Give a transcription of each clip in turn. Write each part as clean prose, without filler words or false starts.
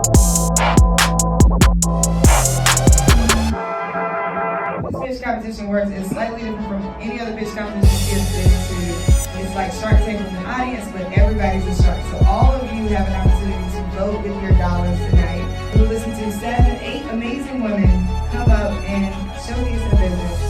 This pitch competition works is slightly different from any other pitch competition you've been to. It's like Shark Tank with an audience, but everybody's a shark. So all of you have an opportunity to vote with your dollars tonight. We'll listen to 8 amazing women come up and showcase their business.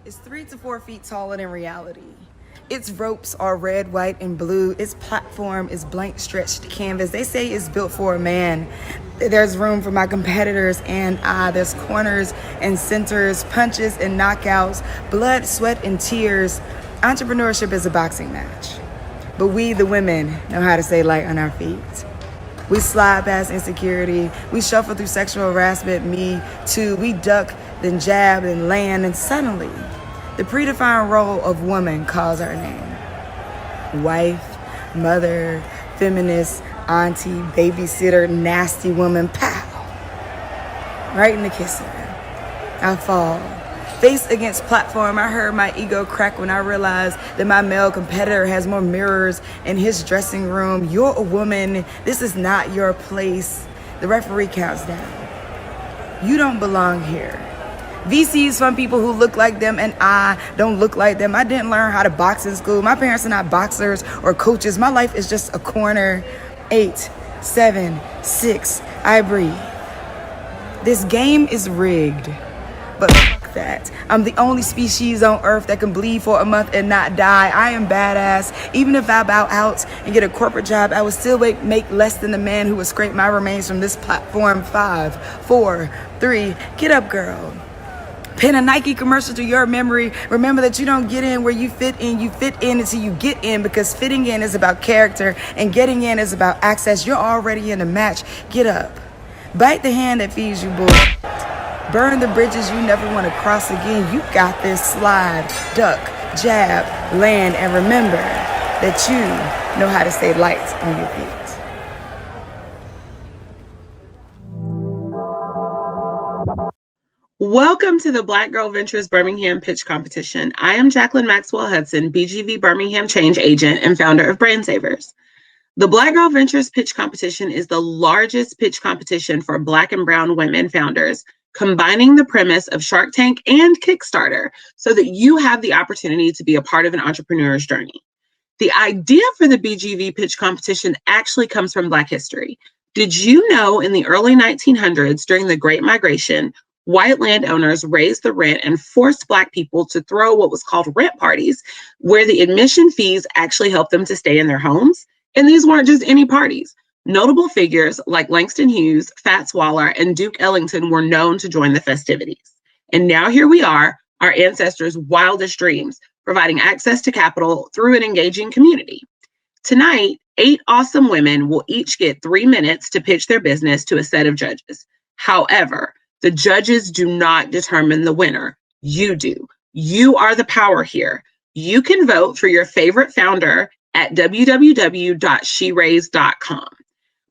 It's 3 to 4 feet taller than reality. Its ropes are red, white, and blue. Its platform is blank stretched canvas. They say it's built for a man. There's room for my competitors and I. There's corners and centers, punches and knockouts, blood, sweat, and tears. Entrepreneurship is a boxing match. But we, the women, know how to stay light on our feet. We slide past insecurity. We shuffle through sexual harassment, me too. We duck, then jab, then land, and suddenly, the predefined role of woman calls our name. Wife, mother, feminist, auntie, babysitter, nasty woman, pow. Right in the kisser. I fall. Face against platform, I heard my ego crack when I realized that my male competitor has more mirrors in his dressing room. You're a woman. This is not your place. The referee counts down. You don't belong here. VCs from people who look like them and I don't look like them. I didn't learn how to box in school. My parents are not boxers or coaches. My life is just a corner. 8, 7, 6, I breathe. This game is rigged, but fuck that. I'm the only species on earth that can bleed for a month and not die. I am badass. Even if I bow out and get a corporate job, I would still make less than the man who would scrape my remains from this platform. 5, 4, 3, get up, girl. Pin a Nike commercial to your memory. Remember that you don't get in where you fit in. You fit in until you get in, because fitting in is about character and getting in is about access. You're already in the match. Get up. Bite the hand that feeds you, boy. Burn the bridges you never want to cross again. You got this. Slide, duck, jab, land, and remember that you know how to stay light on your feet. Welcome to the Black Girl Ventures Birmingham Pitch Competition. I am Jacqueline Maxwell Hudson, BGV Birmingham Change Agent and founder of Brand Savers. The Black Girl Ventures Pitch Competition is the largest pitch competition for Black and Brown women founders, combining the premise of Shark Tank and Kickstarter so that you have the opportunity to be a part of an entrepreneur's journey. The idea for the BGV Pitch Competition actually comes from Black history. Did you know in the early 1900s, during the Great Migration, white landowners raised the rent and forced Black people to throw what was called rent parties, where the admission fees actually helped them to stay in their homes? And these weren't just any parties. Notable figures like Langston Hughes, Fats Waller, and Duke Ellington were known to join the festivities. And now here we are, our ancestors' wildest dreams, providing access to capital through an engaging community. Tonight, 8 awesome women will each get 3 minutes to pitch their business to a set of judges. However, the judges do not determine the winner. You do. You are the power here. You can vote for your favorite founder at www.sheraise.com.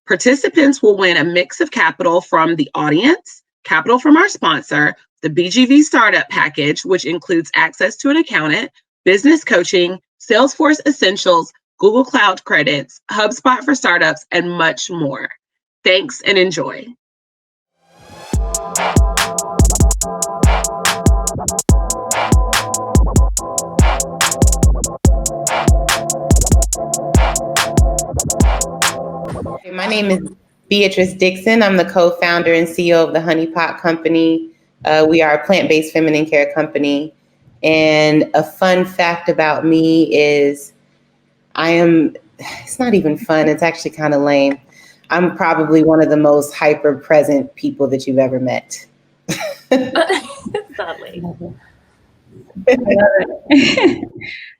Participants will win a mix of capital from the audience, capital from our sponsor, the BGV Startup Package, which includes access to an accountant, business coaching, Salesforce Essentials, Google Cloud credits, HubSpot for startups, and much more. Thanks and enjoy. My name is Beatrice Dixon. I'm the co-founder and CEO of the Honey Pot Company. We are a plant-based feminine care company. And a fun fact about me is it's not even fun, it's actually kind of lame. I'm probably one of the most hyper present people that you've ever met. Lovely.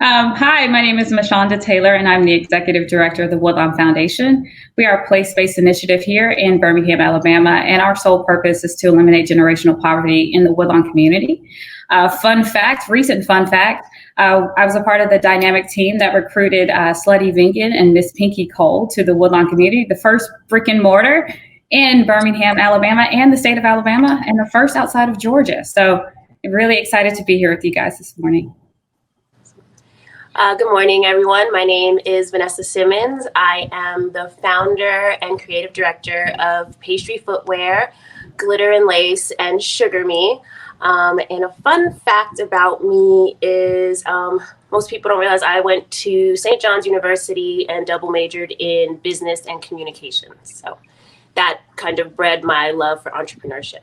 Hi, my name is Mashonda Taylor, and I'm the Executive Director of the Woodlawn Foundation. We are a place-based initiative here in Birmingham, Alabama, and our sole purpose is to eliminate generational poverty in the Woodlawn community. Recent fun fact, I was a part of the dynamic team that recruited Slade Inc and Miss Pinky Cole to the Woodlawn community, the first brick and mortar in Birmingham, Alabama, and the state of Alabama, and the first outside of Georgia. So I'm really excited to be here with you guys this morning. Good morning, everyone. My name is Vanessa Simmons. I am the founder and creative director of Pastry Footwear, Glitter and Lace, and Sugar Me. And a fun fact about me is most people don't realize I went to St. John's University and double majored in business and communications. So that kind of bred my love for entrepreneurship.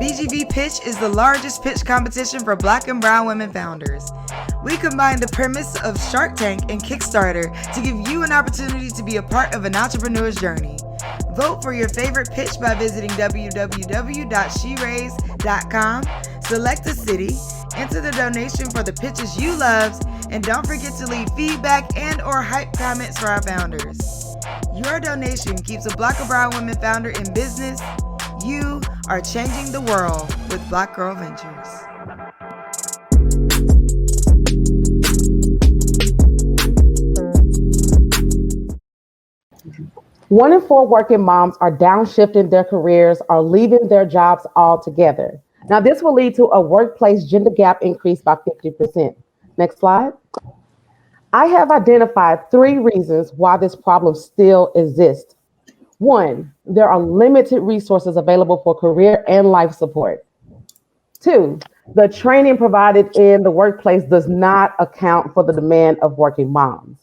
BGV Pitch is the largest pitch competition for Black and brown women founders. We combine the premise of Shark Tank and Kickstarter to give you an opportunity to be a part of an entrepreneur's journey. Vote for your favorite pitch by visiting www.sheraise.com, select a city, enter the donation for the pitches you love, and don't forget to leave feedback and or hype comments for our founders. Your donation keeps a Black or brown women founder in business. You are changing the world with Black Girl Ventures. One in four working moms are downshifting their careers or leaving their jobs altogether. Now, this will lead to a workplace gender gap increase by 50%. Next slide. I have identified 3 reasons why this problem still exists. 1, there are limited resources available for career and life support. 2, the training provided in the workplace does not account for the demand of working moms.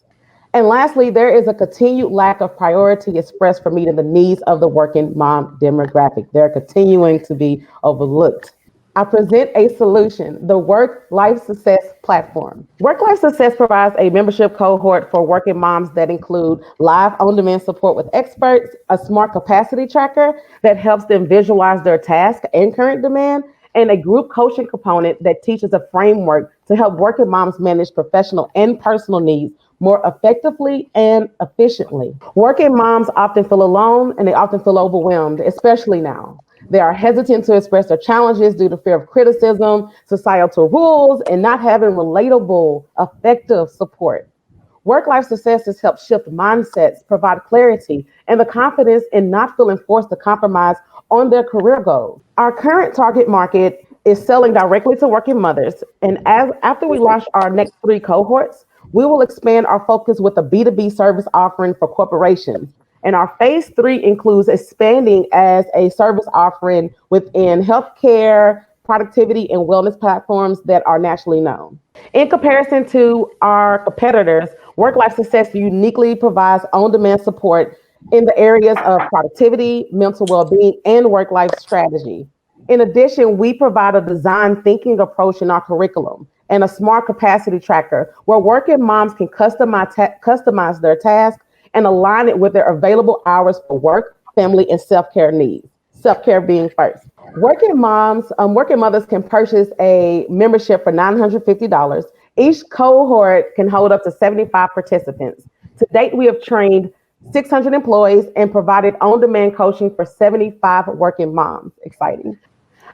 And lastly, there is a continued lack of priority expressed for meeting the needs of the working mom demographic. They're continuing to be overlooked. I present a solution, the Work-Life Success Platform. Work-Life Success provides a membership cohort for working moms that include live on-demand support with experts, a smart capacity tracker that helps them visualize their task and current demand, and a group coaching component that teaches a framework to help working moms manage professional and personal needs more effectively and efficiently. Working moms often feel alone and they often feel overwhelmed, especially now. They are hesitant to express their challenges due to fear of criticism, societal rules, and not having relatable, effective support. Work-life success has helped shift mindsets, provide clarity, and the confidence in not feeling forced to compromise on their career goals. Our current target market is selling directly to working mothers, and after we launch our next 3 cohorts, we will expand our focus with a B2B service offering for corporations. And our phase 3 includes expanding as a service offering within healthcare, productivity, and wellness platforms that are nationally known. In comparison to our competitors, Work-Life Success uniquely provides on-demand support in the areas of productivity, mental well-being, and work-life strategy. In addition, we provide a design thinking approach in our curriculum and a smart capacity tracker where working moms can customize their tasks and align it with their available hours for work, family, and self-care needs. Self-care being first. Working mothers can purchase a membership for $950. Each cohort can hold up to 75 participants. To date, we have trained 600 employees and provided on-demand coaching for 75 working moms. Exciting.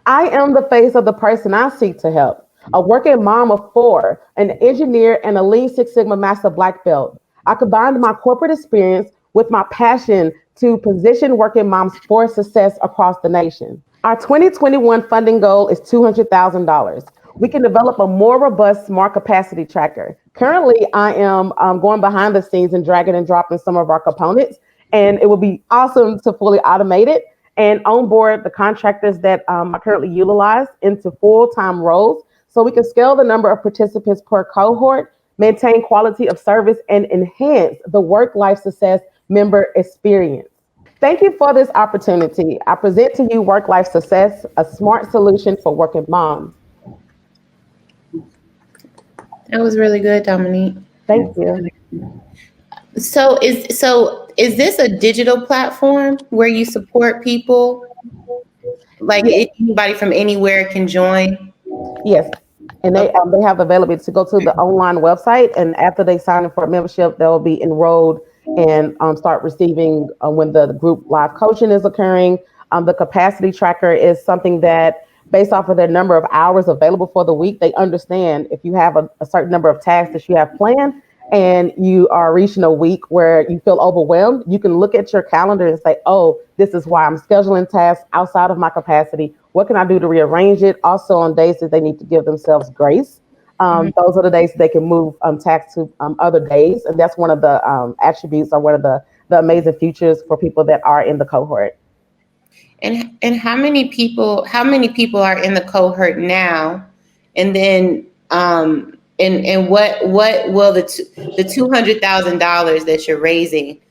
I am the face of the person I seek to help. A working mom of 4, an engineer, and a Lean Six Sigma Master Black Belt. I combined my corporate experience with my passion to position working moms for success across the nation. Our 2021 funding goal is $200,000. We can develop a more robust smart capacity tracker. Currently, I am going behind the scenes and dragging and dropping some of our components, and it would be awesome to fully automate it and onboard the contractors that I currently utilize into full-time roles so we can scale the number of participants per cohort, maintain quality of service, and enhance the work-life success member experience. Thank you for this opportunity. I present to you Work-Life Success, a smart solution for working moms. That was really good, Dominique. Thank you. So is this a digital platform where you support people? Like anybody from anywhere can join? Yes. And they have availability to go to the online website, and after they sign up for a membership, they'll be enrolled and start receiving when the group live coaching is occurring. The capacity tracker is something that, based off of their number of hours available for the week, they understand if you have a certain number of tasks that you have planned and you are reaching a week where you feel overwhelmed, you can look at your calendar and say, oh, this is why I'm scheduling tasks outside of my capacity. What can I do to rearrange it? Also, on days that they need to give themselves grace, those are the days they can move tasks to other days. And that's one of the attributes, or one of the amazing features for people that are in the cohort. And how many people are in the cohort now? And then and what will the $200,000 that you're raising,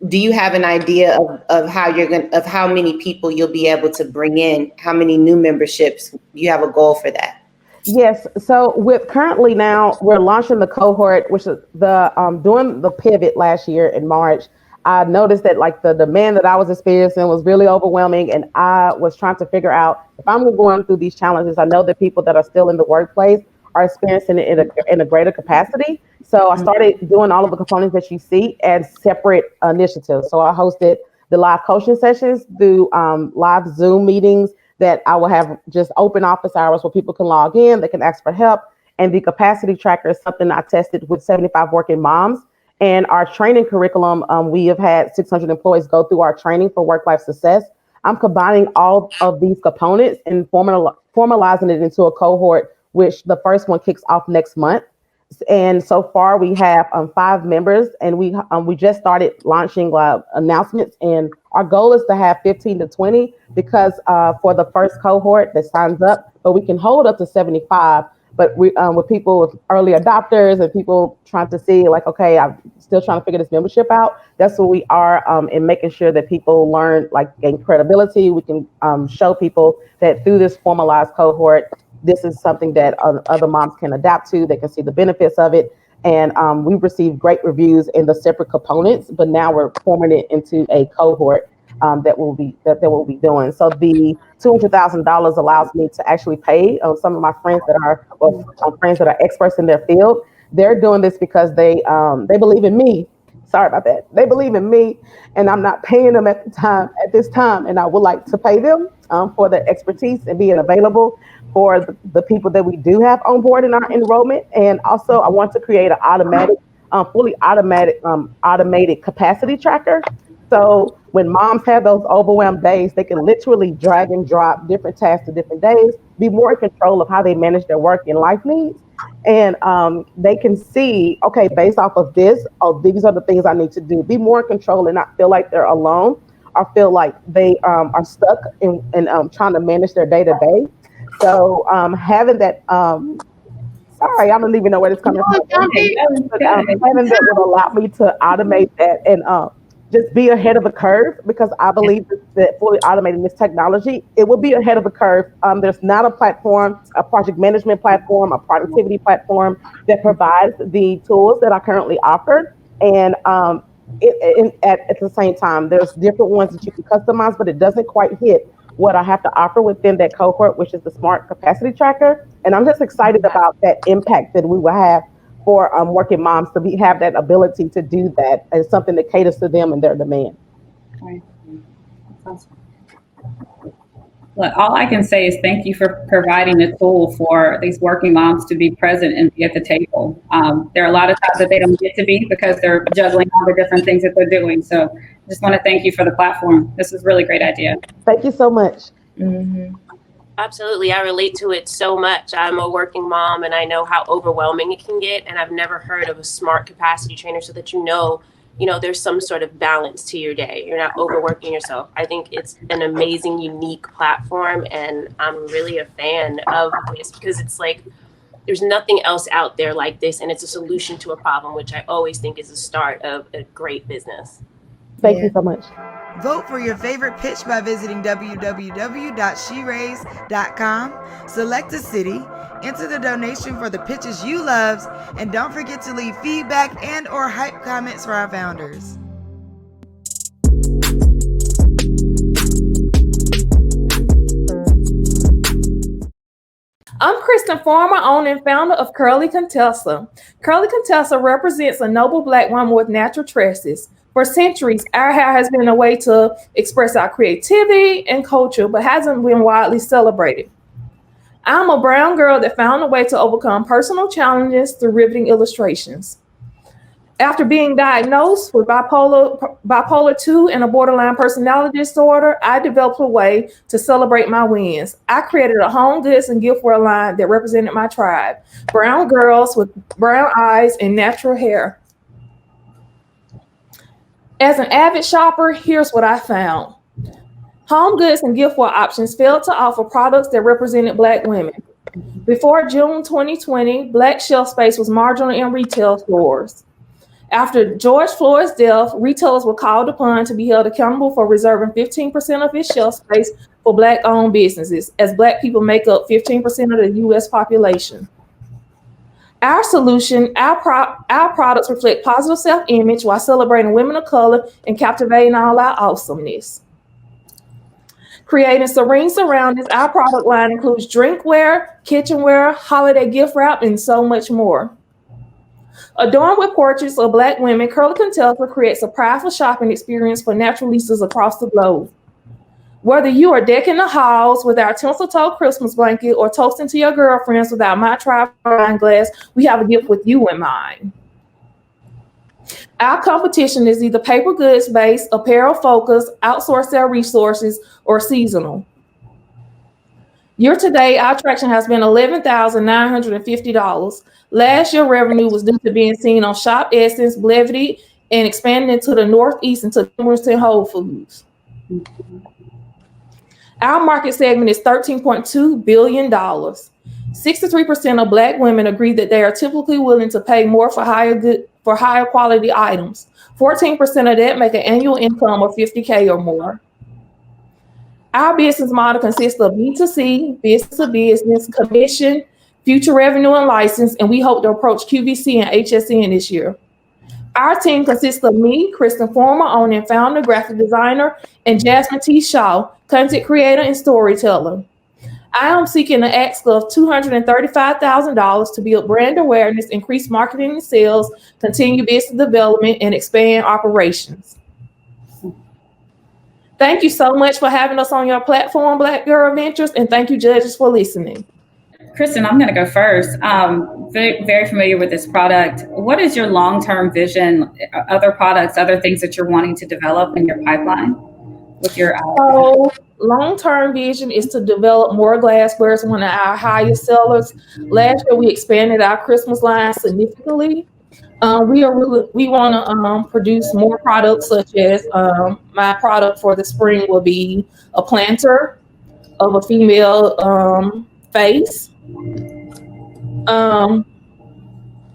do you have an idea of how many people you'll be able to bring in? How many new memberships? Do you have a goal for that? Yes. So currently now we're launching the cohort, which is doing the pivot last year in March. I noticed that like the demand that I was experiencing was really overwhelming, and I was trying to figure out if I'm going through these challenges. I know that people that are still in the workplace are experiencing it in a greater capacity. So I started doing all of the components that you see as separate initiatives. So I hosted the live coaching sessions through live Zoom meetings that I will have just open office hours where people can log in, they can ask for help. And the capacity tracker is something I tested with 75 working moms. And our training curriculum, we have had 600 employees go through our training for work-life success. I'm combining all of these components and formalizing it into a cohort, which the first one kicks off next month. And so far we have 5 members, and we just started launching announcements. And our goal is to have 15 to 20 because for the first cohort that signs up, but we can hold up to 75. But we with people with early adopters and people trying to see like, okay, I'm still trying to figure this membership out. That's what we are in making sure that people learn, like gain credibility. We can show people that through this formalized cohort, this is something that other moms can adapt to. They can see the benefits of it. And we've received great reviews in the separate components, but now we're forming it into a cohort that we'll be doing. So the $200,000 allows me to actually pay some of my friends that are experts in their field. They're doing this because they believe in me. Sorry about that. They believe in me, and I'm not paying them at this time. And I would like to pay them for their expertise and being available for the people that we do have on board in our enrollment. And also, I want to create an fully automated capacity tracker. So when moms have those overwhelmed days, they can literally drag and drop different tasks to different days, be more in control of how they manage their work and life needs. And they can see, okay, based off of this, these are the things I need to do. Be more in control and not feel like they're alone or feel like they are stuck in trying to manage their day to day. So having that, sorry, I don't even know where it's coming from. But, having that would allow me to automate that and just be ahead of the curve, because I believe that fully automating this technology, it will be ahead of the curve. There's not a platform, a project management platform, a productivity platform that provides the tools that I currently offer. And at the same time, there's different ones that you can customize, but it doesn't quite hit what I have to offer within that cohort, which is the Smart Capacity Tracker. And I'm just excited about that impact that we will have for working moms to have that ability to do that as something that caters to them and their demand. Right. That's awesome. Look, all I can say is thank you for providing a tool for these working moms to be present and be at the table. There are a lot of times that they don't get to be because they're juggling all the different things that they're doing. So I just want to thank you for the platform. This is a really great idea. Thank you so much. Mm-hmm. Absolutely. I relate to it so much. I'm a working mom and I know how overwhelming it can get. And I've never heard of a smart capacity trainer so that you know, there's some sort of balance to your day. You're not overworking yourself. I think it's an amazing, unique platform. And I'm really a fan of this because it's like, there's nothing else out there like this. And it's a solution to a problem, which I always think is the start of a great business. Thank you so much. Vote for your favorite pitch by visiting www.sheraise.com. Select a city, enter the donation for the pitches you loved, and don't forget to leave feedback and or hype comments for our founders. I'm Kristen Farmer, owner and founder of Curly Contessa. Curly Contessa represents a noble Black woman with natural tresses. For centuries, our hair has been a way to express our creativity and culture, but hasn't been widely celebrated. I'm a brown girl that found a way to overcome personal challenges through riveting illustrations. After being diagnosed with bipolar 2 and a borderline personality disorder, I developed a way to celebrate my wins. I created a home goods and giftware line that represented my tribe, brown girls with brown eyes and natural hair. As an avid shopper, here's what I found. Home goods and giftware options failed to offer products that represented Black women. Before June 2020, Black shelf space was marginal in retail stores. After George Floyd's death, retailers were called upon to be held accountable for reserving 15% of its shelf space for Black-owned businesses, as Black people make up 15% of the U.S. population. Our solution, our products reflect positive self-image while celebrating women of color and captivating all our awesomeness. Creating serene surroundings, our product line includes drinkware, kitchenware, holiday gift wrap, and so much more. Adorned with portraits of Black women, Curly Contessa creates a powerful shopping experience for naturalistas across the globe. Whether you are decking the halls with our tinsel-toe Christmas blanket or toasting to your girlfriends with our My Tribe wine glass, we have a gift with you in mind. Our competition is either paper goods based, apparel focused, outsource their resources, or seasonal. Year to date, our traction has been $11,950. Last year, revenue was due to being seen on Shop Essence, Blevity, and expanding into the Northeast into numerous Whole Foods. Our market segment is $13.2 billion. 63% of Black women agree that they are typically willing to pay more for higher quality items. 14% of that make an annual income of $50K or more. Our business model consists of B2C, business to business, commission, future revenue, and license, and we hope to approach QVC and HSN this year. Our team consists of me, Kristen Farmer, owner and founder, graphic designer, and Jasmine T. Shaw, content creator and storyteller. I am seeking an ask of $235,000 to build brand awareness, increase marketing and sales, continue business development, and expand operations. Thank you so much for having us on your platform, Black Girl Ventures, and thank you, judges, for listening. Kristen, I'm going to go first. Very, very familiar with this product. What is your long-term vision, other products, other things that you're wanting to develop in your pipeline with your So long-term vision is to develop more glassware. It's one of our highest sellers. Last year, we expanded our Christmas line significantly. We want to produce more products, such as my product for the spring will be a planter of a female face.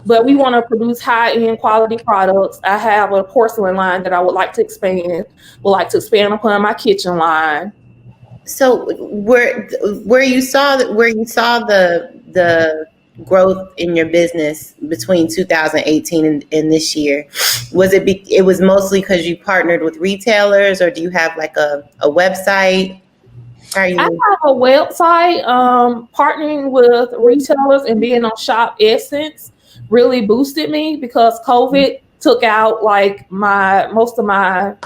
But we want to produce high-end quality products. I have a porcelain line that I would like to expand. Would like to expand upon my kitchen line. So where you saw the growth in your business between 2018 and this year, was it was mostly because you partnered with retailers, or do you have like a website? I have a website. Partnering with retailers and being on Shop Essence really boosted me because COVID took out like most of my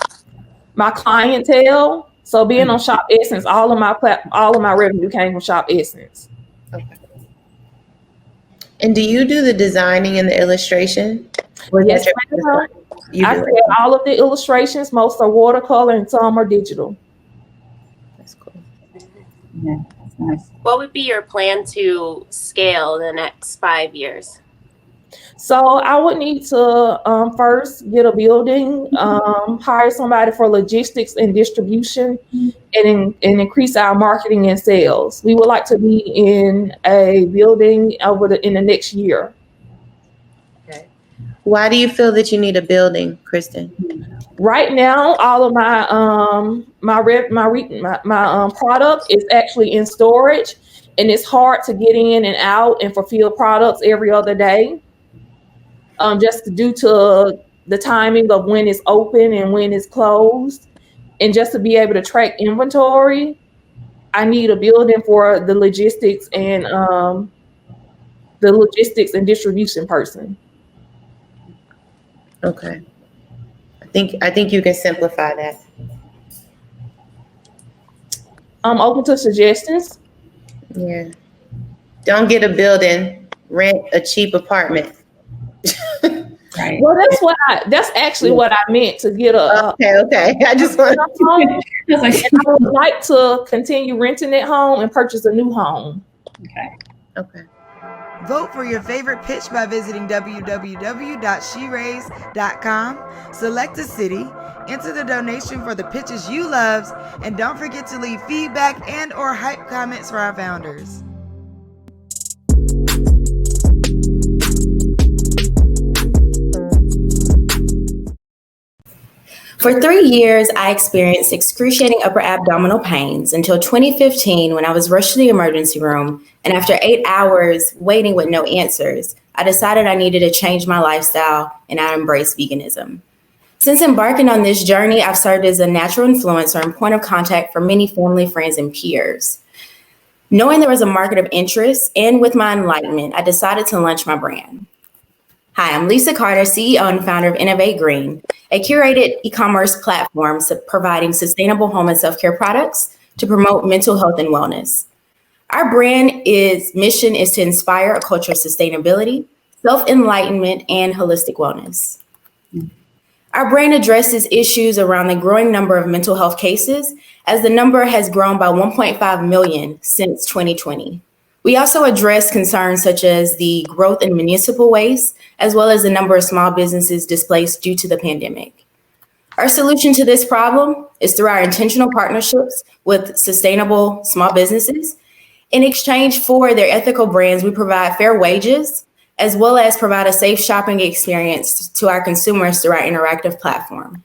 clientele. So being on Shop Essence, all of my revenue came from Shop Essence. Okay. And do you do the designing and the illustration? Yes, ma'am. I create all of the illustrations. Most are watercolor and some are digital. That's cool. Yeah, that's nice. What would be your plan to scale the next 5 years? So I would need to first get a building, hire somebody for logistics and distribution, and increase our marketing and sales. We would like to be in a building in the next year. Okay. Why do you feel that you need a building, Kristen? Right now, all of my product is actually in storage, and it's hard to get in and out and fulfill products every other day. Just due to the timing of when it's open and when it's closed, and just to be able to track inventory, I need a building for the logistics and distribution person. Okay. I think you can simplify that. I'm open to suggestions. Yeah. Don't get a building, rent a cheap apartment. Right. Well, that's actually what I meant to get Okay. I just want home. And I would like to continue renting that home and purchase a new home. Okay. Vote for your favorite pitch by visiting www.sheraise.com. Select a city, enter the donation for the pitches you love, and don't forget to leave feedback and or hype comments for our founders. For 3 years, I experienced excruciating upper abdominal pains until 2015 when I was rushed to the emergency room, and after 8 hours waiting with no answers, I decided I needed to change my lifestyle and I embraced veganism. Since embarking on this journey, I've served as a natural influencer and point of contact for many family, friends, and peers. Knowing there was a market of interest and with my enlightenment, I decided to launch my brand. Hi, I'm Lisa Carter, CEO and founder of Innovate Green, a curated e-commerce platform providing sustainable home and self-care products to promote mental health and wellness. Our brand mission is to inspire a culture of sustainability, self-enlightenment, and holistic wellness. Our brand addresses issues around the growing number of mental health cases, as the number has grown by 1.5 million since 2020. We also address concerns such as the growth in municipal waste, as well as the number of small businesses displaced due to the pandemic. Our solution to this problem is through our intentional partnerships with sustainable small businesses. In exchange for their ethical brands, we provide fair wages, as well as provide a safe shopping experience to our consumers through our interactive platform.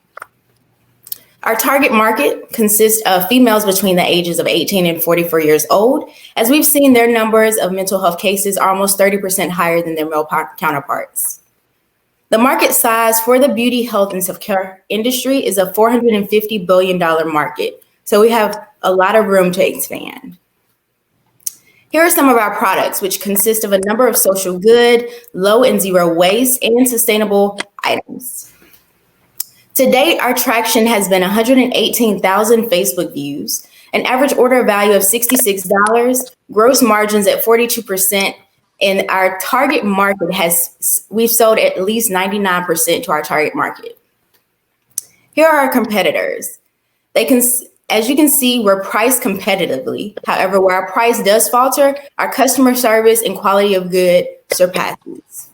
Our target market consists of females between the ages of 18 and 44 years old, as we've seen their numbers of mental health cases are almost 30% higher than their male counterparts. The market size for the beauty, health, and self-care industry is a $450 billion market, so we have a lot of room to expand. Here are some of our products, which consist of a number of social good, low and zero waste, and sustainable items. To date, our traction has been 118,000 Facebook views, an average order value of $66, gross margins at 42%, and our target market we've sold at least 99% to our target market. Here are our competitors. As you can see, we're priced competitively. However, where our price does falter, our customer service and quality of good surpasses.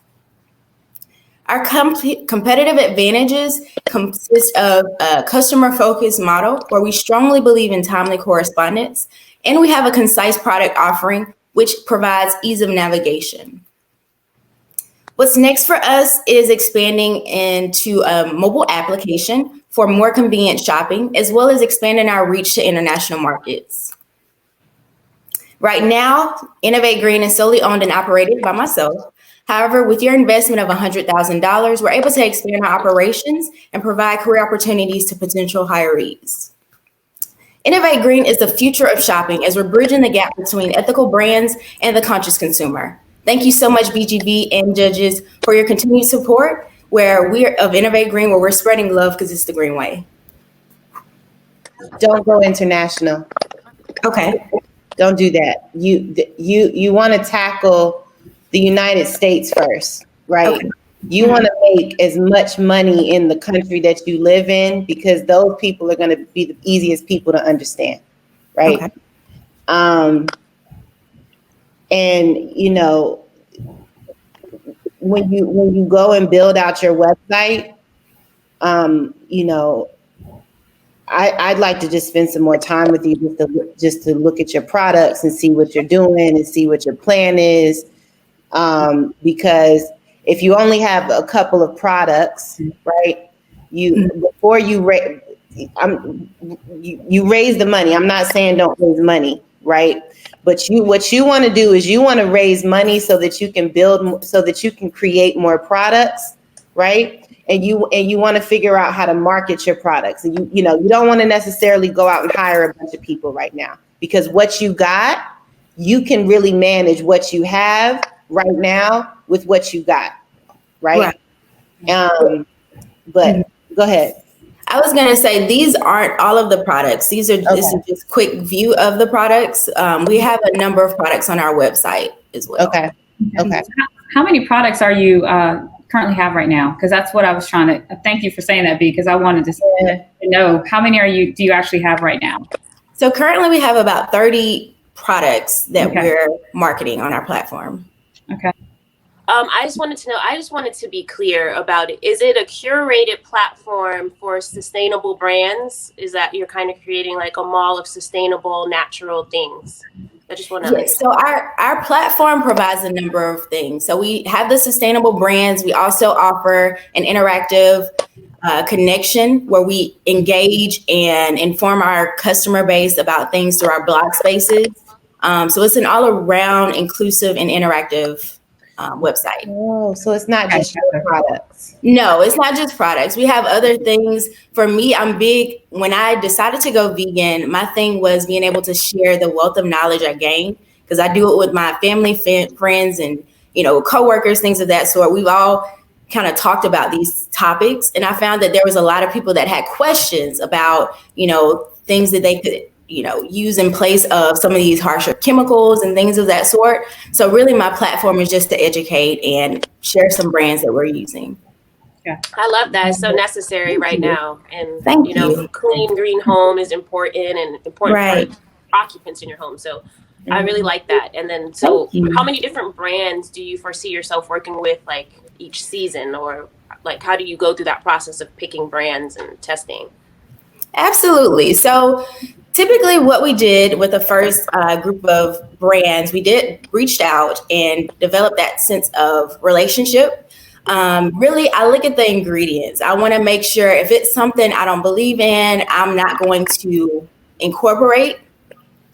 Our competitive advantages consist of a customer-focused model where we strongly believe in timely correspondence, and we have a concise product offering which provides ease of navigation. What's next for us is expanding into a mobile application for more convenient shopping, as well as expanding our reach to international markets. Right now, Innovate Green is solely owned and operated by myself. However, with your investment of $100,000, we're able to expand our operations and provide career opportunities to potential hirees. Innovate Green is the future of shopping as we're bridging the gap between ethical brands and the conscious consumer. Thank you so much, BGV and judges, for your continued support of Innovate Green, where we're spreading love because it's the green way. Don't go international. Okay. Don't do that. You want to tackle the United States first, right? Okay. You want to make as much money in the country that you live in, because those people are going to be the easiest people to understand, right? Okay. And you know, when you go and build out your website, you know, I'd like to just spend some more time with you just to look at your products and see what you're doing and see what your plan is. Because if you only have a couple of products, right? Before you raise the money. I'm not saying don't raise money, right? But what you want to do is you want to raise money so that you can so that you can create more products, right? And you want to figure out how to market your products. And you don't want to necessarily go out and hire a bunch of people right now, because what you got, you can really manage what you have right now with what you got, right? But go ahead. I was going to say, these aren't all of the products. This is just quick view of the products. We have a number of products on our website as well. Okay. How many products are you currently have right now? Because that's what I was trying to, thank you for saying that, because I wanted to know how many do you actually have right now? So currently we have about 30 products that we're marketing on our platform. Okay. I just wanted to be clear about it. Is it a curated platform for sustainable brands? Is that you're kind of creating like a mall of sustainable, natural things? I just want to understand. So our platform provides a number of things. So we have the sustainable brands. We also offer an interactive connection where we engage and inform our customer base about things through our blog spaces. So it's an all-around inclusive and interactive website. Oh, so it's not just your products. No, it's not just products. We have other things. For me, I'm big. When I decided to go vegan, my thing was being able to share the wealth of knowledge I gained, because I do it with my family, friends, and coworkers, things of that sort. We've all kind of talked about these topics, and I found that there was a lot of people that had questions about things that they could use in place of some of these harsher chemicals and things of that sort. So really my platform is just to educate and share some brands that we're using. Yeah, I love that. It's so necessary right now. And Thank you. Clean, green home is important and important for occupants in your home. So I really like that. And then, so how many different brands do you foresee yourself working with, like each season, or like how do you go through that process of picking brands and testing? Absolutely. So typically what we did with the first group of brands, we reached out and developed that sense of relationship. Really, I look at the ingredients. I want to make sure if it's something I don't believe in, I'm not going to incorporate.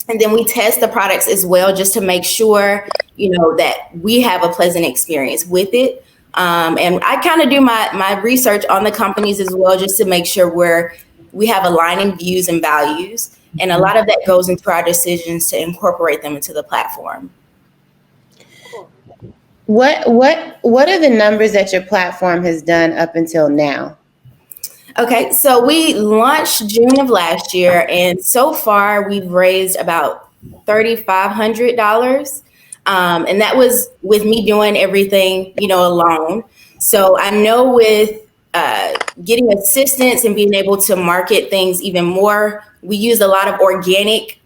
And then we test the products as well, just to make sure, that we have a pleasant experience with it. And I kind of do my research on the companies as well, just to make sure we have aligning views and values. And a lot of that goes into our decisions to incorporate them into the platform. What are the numbers that your platform has done up until now? Okay, so we launched June of last year, and so far we've raised about $3,500. And that was with me doing everything, alone. So I know with getting assistance and being able to market things even more, we use a lot of organic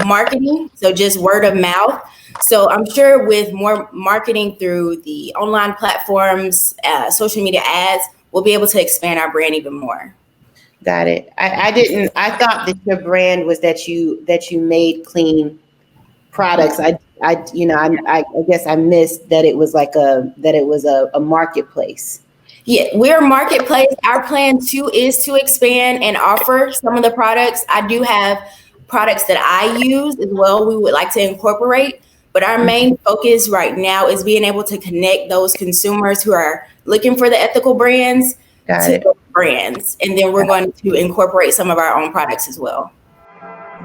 marketing, so just word of mouth. So I'm sure with more marketing through the online platforms, social media ads, we'll be able to expand our brand even more. Got it. I thought that your brand was that you made clean products. I guess I missed that it was a marketplace. Yeah, we're a marketplace. Our plan too is to expand and offer some of the products. I do have products that I use as well we would like to incorporate, but our main focus right now is being able to connect those consumers who are looking for the ethical brands to those brands. And then we're going to incorporate some of our own products as well.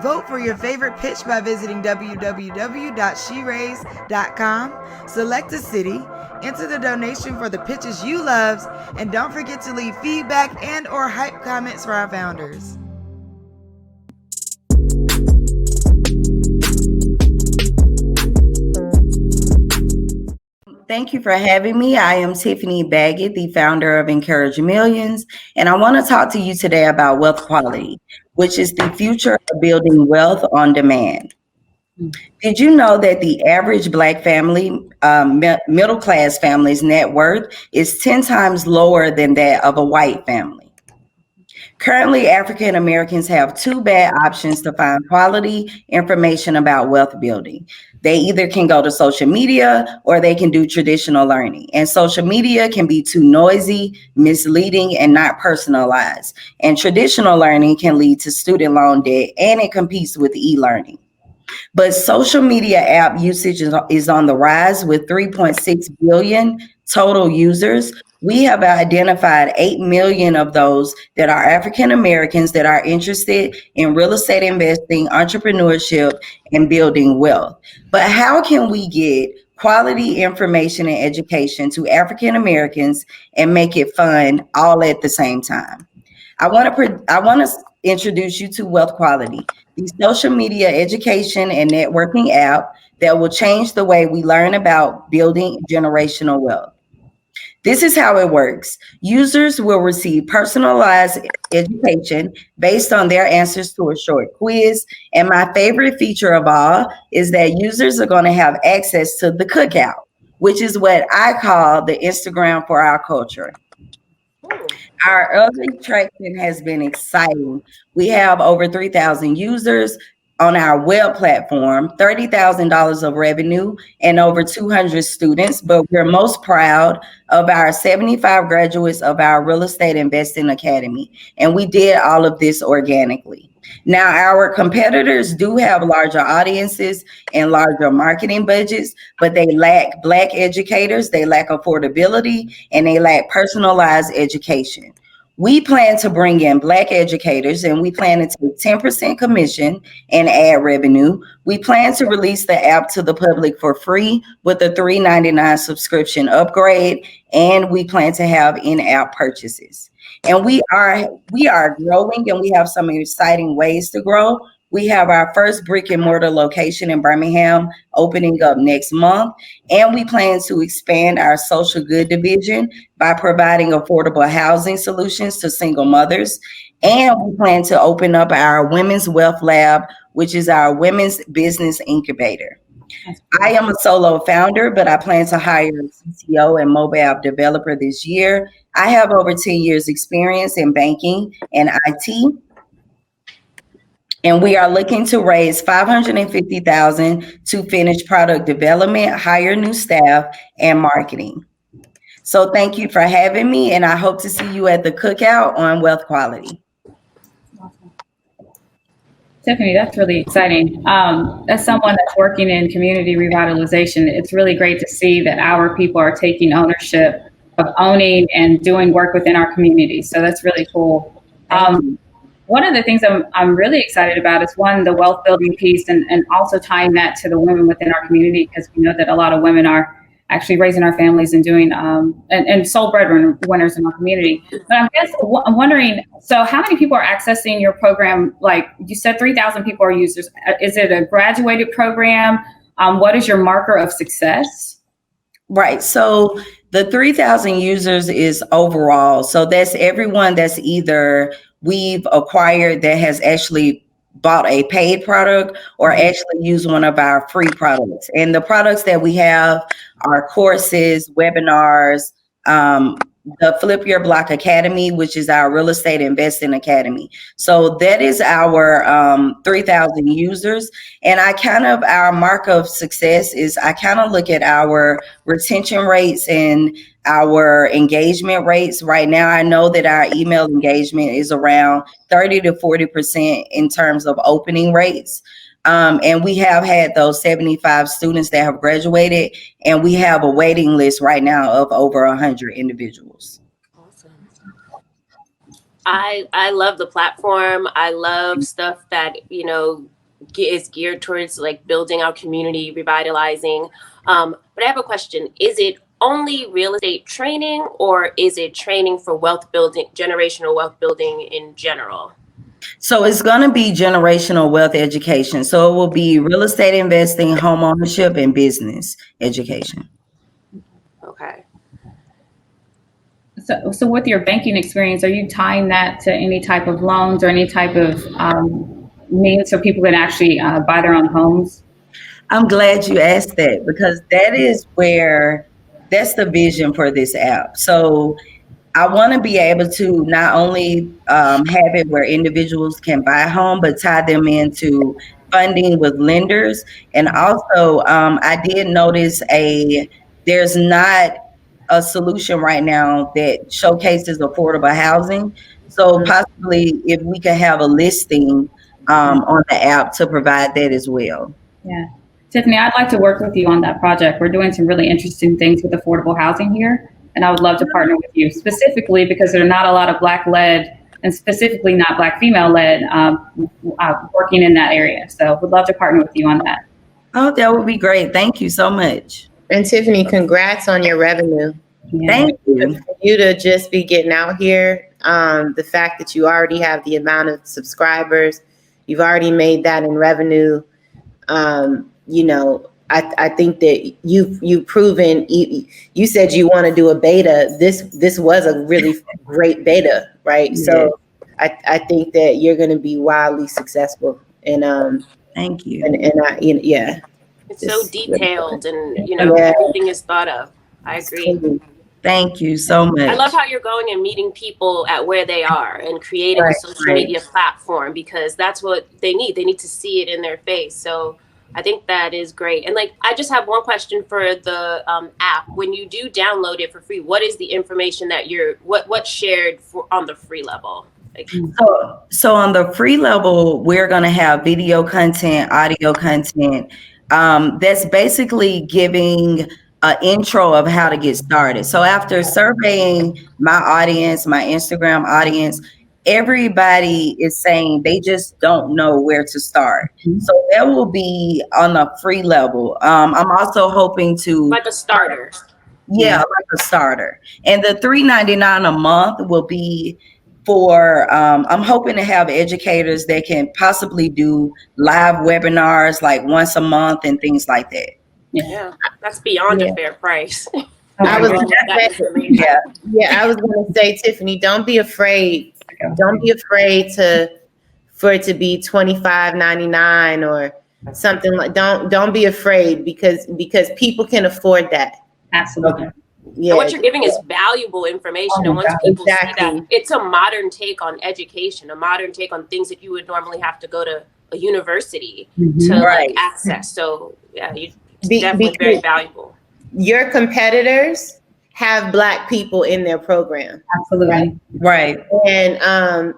Vote for your favorite pitch by visiting www.sheraise.com. Select a city, enter the donation for the pitches you love, and don't forget to leave feedback and or hype comments for our founders. Thank you for having me. I am Tiffany Baggett, the founder of Encourage Millions, and I want to talk to you today about wealth quality, which is the future of building wealth on demand. Did you know that the average Black family, middle-class family's net worth is 10 times lower than that of a white family? Currently, African Americans have two bad options to find quality information about wealth building. They either can go to social media or they can do traditional learning. And social media can be too noisy, misleading, and not personalized. And traditional learning can lead to student loan debt, and it competes with e-learning. But social media app usage is on the rise with 3.6 billion total users. We have identified 8 million of those that are African Americans that are interested in real estate investing, entrepreneurship, and building wealth. But how can we get quality information and education to African Americans and make it fun all at the same time? I want to introduce you to Wealth Quality, the social media education and networking app that will change the way we learn about building generational wealth. This is how it works. Users will receive personalized education based on their answers to a short quiz. And my favorite feature of all is that users are going to have access to the cookout, which is what I call the Instagram for our culture. Our early traction has been exciting. We have over 3,000 users on our web platform, $30,000 of revenue, and over 200 students. But we're most proud of our 75 graduates of our Real Estate Investing Academy. And we did all of this organically. Now, our competitors do have larger audiences and larger marketing budgets, but they lack Black educators, they lack affordability, and they lack personalized education. We plan to bring in Black educators, and we plan to take 10% commission and ad revenue. We plan to release the app to the public for free with a $3.99 subscription upgrade, and we plan to have in-app purchases. And we are growing, and we have some exciting ways to grow. We have our first brick and mortar location in Birmingham opening up next month. And we plan to expand our social good division by providing affordable housing solutions to single mothers. And we plan to open up our Women's Wealth Lab, which is our women's business incubator. I am a solo founder, but I plan to hire a CTO and mobile app developer this year. I have over 10 years experience in banking and IT. And we are looking to raise $550,000 to finish product development, hire new staff, and marketing. So thank you for having me, and I hope to see you at the cookout on Wealth Quality. Tiffany, that's really exciting. As someone that's working in community revitalization, it's really great to see that our people are taking ownership of owning and doing work within our community. So that's really cool. One of the things I'm really excited about is one, the wealth building piece, and also tying that to the women within our community, because we know that a lot of women are actually raising our families and doing and sole breadwinners in our community. But I'm wondering, so how many people are accessing your program? Like you said, 3,000 people are users. Is it a graduated program? What is your marker of success? Right. So the 3,000 users is overall. So that's everyone that's either we've acquired that has actually bought a paid product or actually used one of our free products. And the products that we have are courses, webinars, the Flip Your Block Academy, which is our real estate investing academy. So that is our 3,000 users. And our mark of success is I kind of look at our retention rates and our engagement rates. Right now, I know that our email engagement is around 30 to 40% in terms of opening rates. And we have had those 75 students that have graduated, and we have a waiting list right now of over 100 individuals. Awesome. I love the platform. I love stuff that, is geared towards like building our community, revitalizing. But I have a question. Is it only real estate training, or is it training for wealth building, generational wealth building in general? So it's going to be generational wealth education. So it will be real estate investing, home ownership, and business education. Okay. So with your banking experience, are you tying that to any type of loans or any type of means so people can actually buy their own homes? I'm glad you asked that, because that's the vision for this app. So I want to be able to not only have it where individuals can buy a home, but tie them into funding with lenders. And also, I did notice there's not a solution right now that showcases affordable housing. So possibly if we could have a listing on the app to provide that as well. Yeah. Tiffany, I'd like to work with you on that project. We're doing some really interesting things with affordable housing here, and I would love to partner with you specifically because there are not a lot of Black-led and specifically not Black female-led working in that area. So would love to partner with you on that. Oh, that would be great. Thank you so much. And Tiffany, congrats on your revenue. Yeah. Thank you. For you to just be getting out here, the fact that you already have the amount of subscribers, you've already made that in revenue. You know, I think that you've proven. You said you want to do a beta. This was a really great beta, right? Yeah. So I think that you're going to be wildly successful. And thank you. Yeah. It's so detailed, and everything is thought of. I agree. Thank you so much. I love how you're going and meeting people at where they are and creating a social media platform, because that's what they need. They need to see it in their face. So I think that is great. And I just have one question for the app. When you do download it for free, what is the information that what's shared on the free level? So on the free level, we're going to have video content, audio content. That's basically giving an intro of how to get started. So after surveying my audience, my Instagram audience, everybody is saying they just don't know where to start. So that will be on the free level. I'm also hoping to like a starter. Yeah, like a starter. And the $3.99 a month will be for I'm hoping to have educators that can possibly do live webinars like once a month and things like that. Yeah, that's beyond a fair price. I was going to say, Tiffany, don't be afraid. Don't be afraid for it to be $25.99 or something like. Don't be afraid because people can afford that. Absolutely. Yeah. And what you're giving is valuable information, and once people see that, it's a modern take on education, a modern take on things that you would normally have to go to a university to access. So yeah, it's definitely very valuable. Your competitors have Black people in their program. Absolutely. Right. And a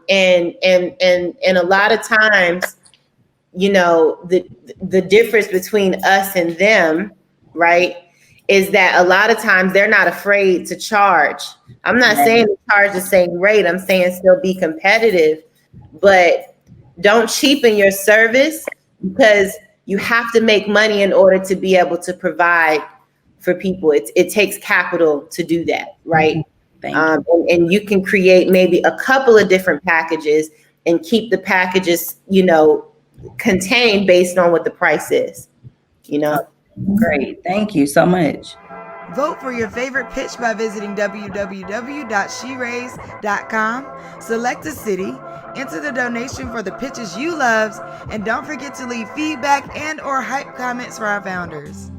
lot of times, the difference between us and them, right, is that a lot of times they're not afraid to charge. I'm not saying to charge the same rate. I'm saying still be competitive, but don't cheapen your service, because you have to make money in order to be able to provide for people. It takes capital to do that, right? And you can create maybe a couple of different packages and keep the packages, contained based on what the price is, Great. Thank you so much. Vote for your favorite pitch by visiting www.sheraise.com. Select a city, enter the donation for the pitches you love, and don't forget to leave feedback and or hype comments for our founders.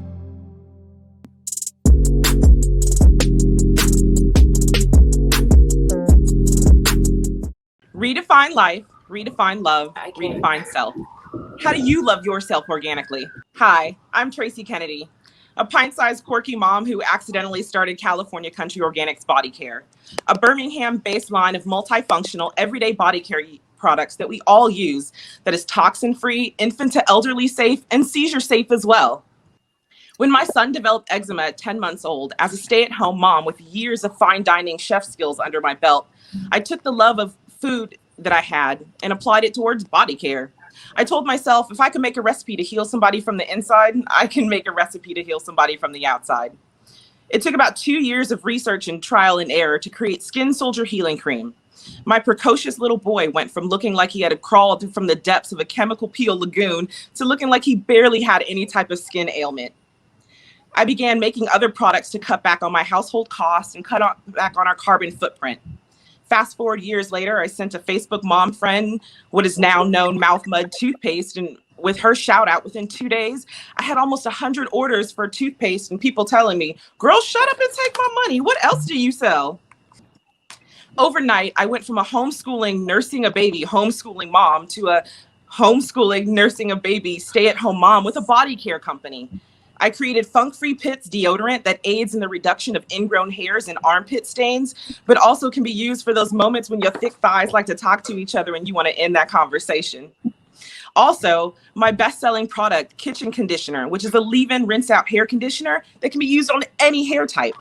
Redefine life, redefine love, redefine self. How do you love yourself organically? Hi, I'm Tracy Kennedy, a pint-sized quirky mom who accidentally started California Country Organics Body Care, a Birmingham-based line of multifunctional, everyday body care products that we all use that is toxin-free, infant to elderly safe, and seizure-safe as well. When my son developed eczema at 10 months old, as a stay-at-home mom with years of fine dining chef skills under my belt, I took the love of food that I had and applied it towards body care. I told myself, if I can make a recipe to heal somebody from the inside, I can make a recipe to heal somebody from the outside. It took about 2 years of research and trial and error to create Skin Soldier Healing Cream. My precocious little boy went from looking like he had crawled from the depths of a chemical peel lagoon to looking like he barely had any type of skin ailment. I began making other products to cut back on my household costs and cut back on our carbon footprint. Fast forward years later, I sent a Facebook mom friend what is now known Mouth Mud toothpaste, and with her shout out within 2 days, I had almost 100 orders for toothpaste and people telling me, girl, shut up and take my money. What else do you sell? Overnight, I went from a homeschooling, nursing a baby, homeschooling mom to a homeschooling, nursing a baby, stay-at-home mom with a body care company. I created Funk-Free Pits deodorant that aids in the reduction of ingrown hairs and armpit stains, but also can be used for those moments when your thick thighs like to talk to each other and you want to end that conversation. Also, my best-selling product, Kitchen Conditioner, which is a leave-in, rinse-out hair conditioner that can be used on any hair type.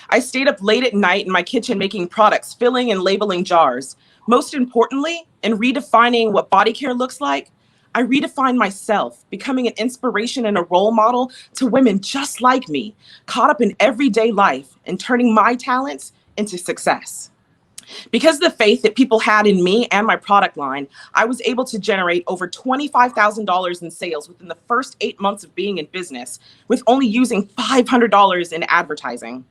I stayed up late at night in my kitchen making products, filling and labeling jars. Most importantly, in redefining what body care looks like, I redefined myself, becoming an inspiration and a role model to women just like me, caught up in everyday life and turning my talents into success. Because of the faith that people had in me and my product line, I was able to generate over $25,000 in sales within the first 8 months of being in business, with only using $500 in advertising.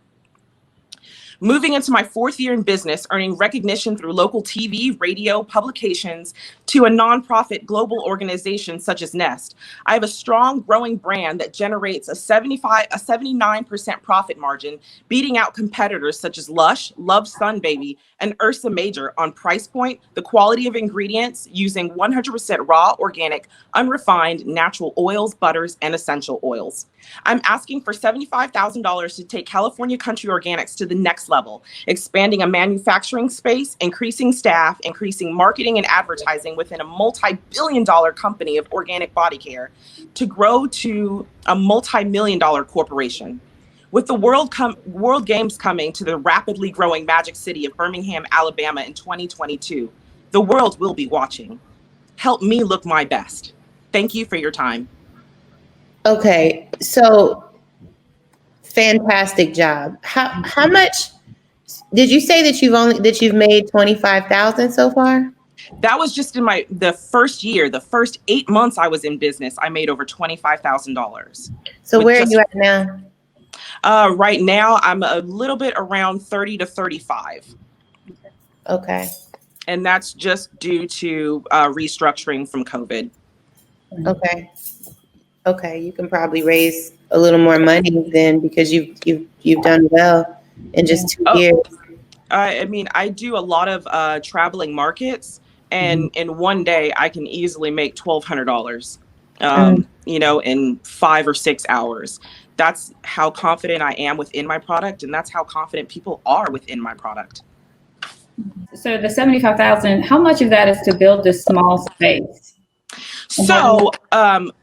Moving into my 4th year in business, earning recognition through local TV, radio, publications, to a nonprofit global organization such as Nest, I have a strong, growing brand that generates a 79% profit margin, beating out competitors such as Lush, Love Sun Baby, and Ursa Major on price point, the quality of ingredients, using 100% raw, organic, unrefined, natural oils, butters, and essential oils. I'm asking for $75,000 to take California Country Organics to the next level, expanding a manufacturing space, increasing staff, increasing marketing and advertising within a multi-billion-dollar company of organic body care to grow to a multi-million-dollar corporation. With the World Games coming to the rapidly growing Magic City of Birmingham, Alabama in 2022, the world will be watching. Help me look my best. Thank you for your time. Okay, so fantastic job. How much did you say that you've made 25,000 so far? That was just in the first year, the first 8 months I was in business, I made over $25,000. So where are you at now? Right now, I'm a little bit around 30 to 35. Okay. And that's just due to restructuring from COVID. Okay. Okay, you can probably raise a little more money then because you've done well in just 2 years. I mean, I do a lot of traveling markets, and in one day I can easily make $1,200. You know, in 5 or 6 hours. That's how confident I am within my product, and that's how confident people are within my product. So the 75,000, how much of that is to build this small space? So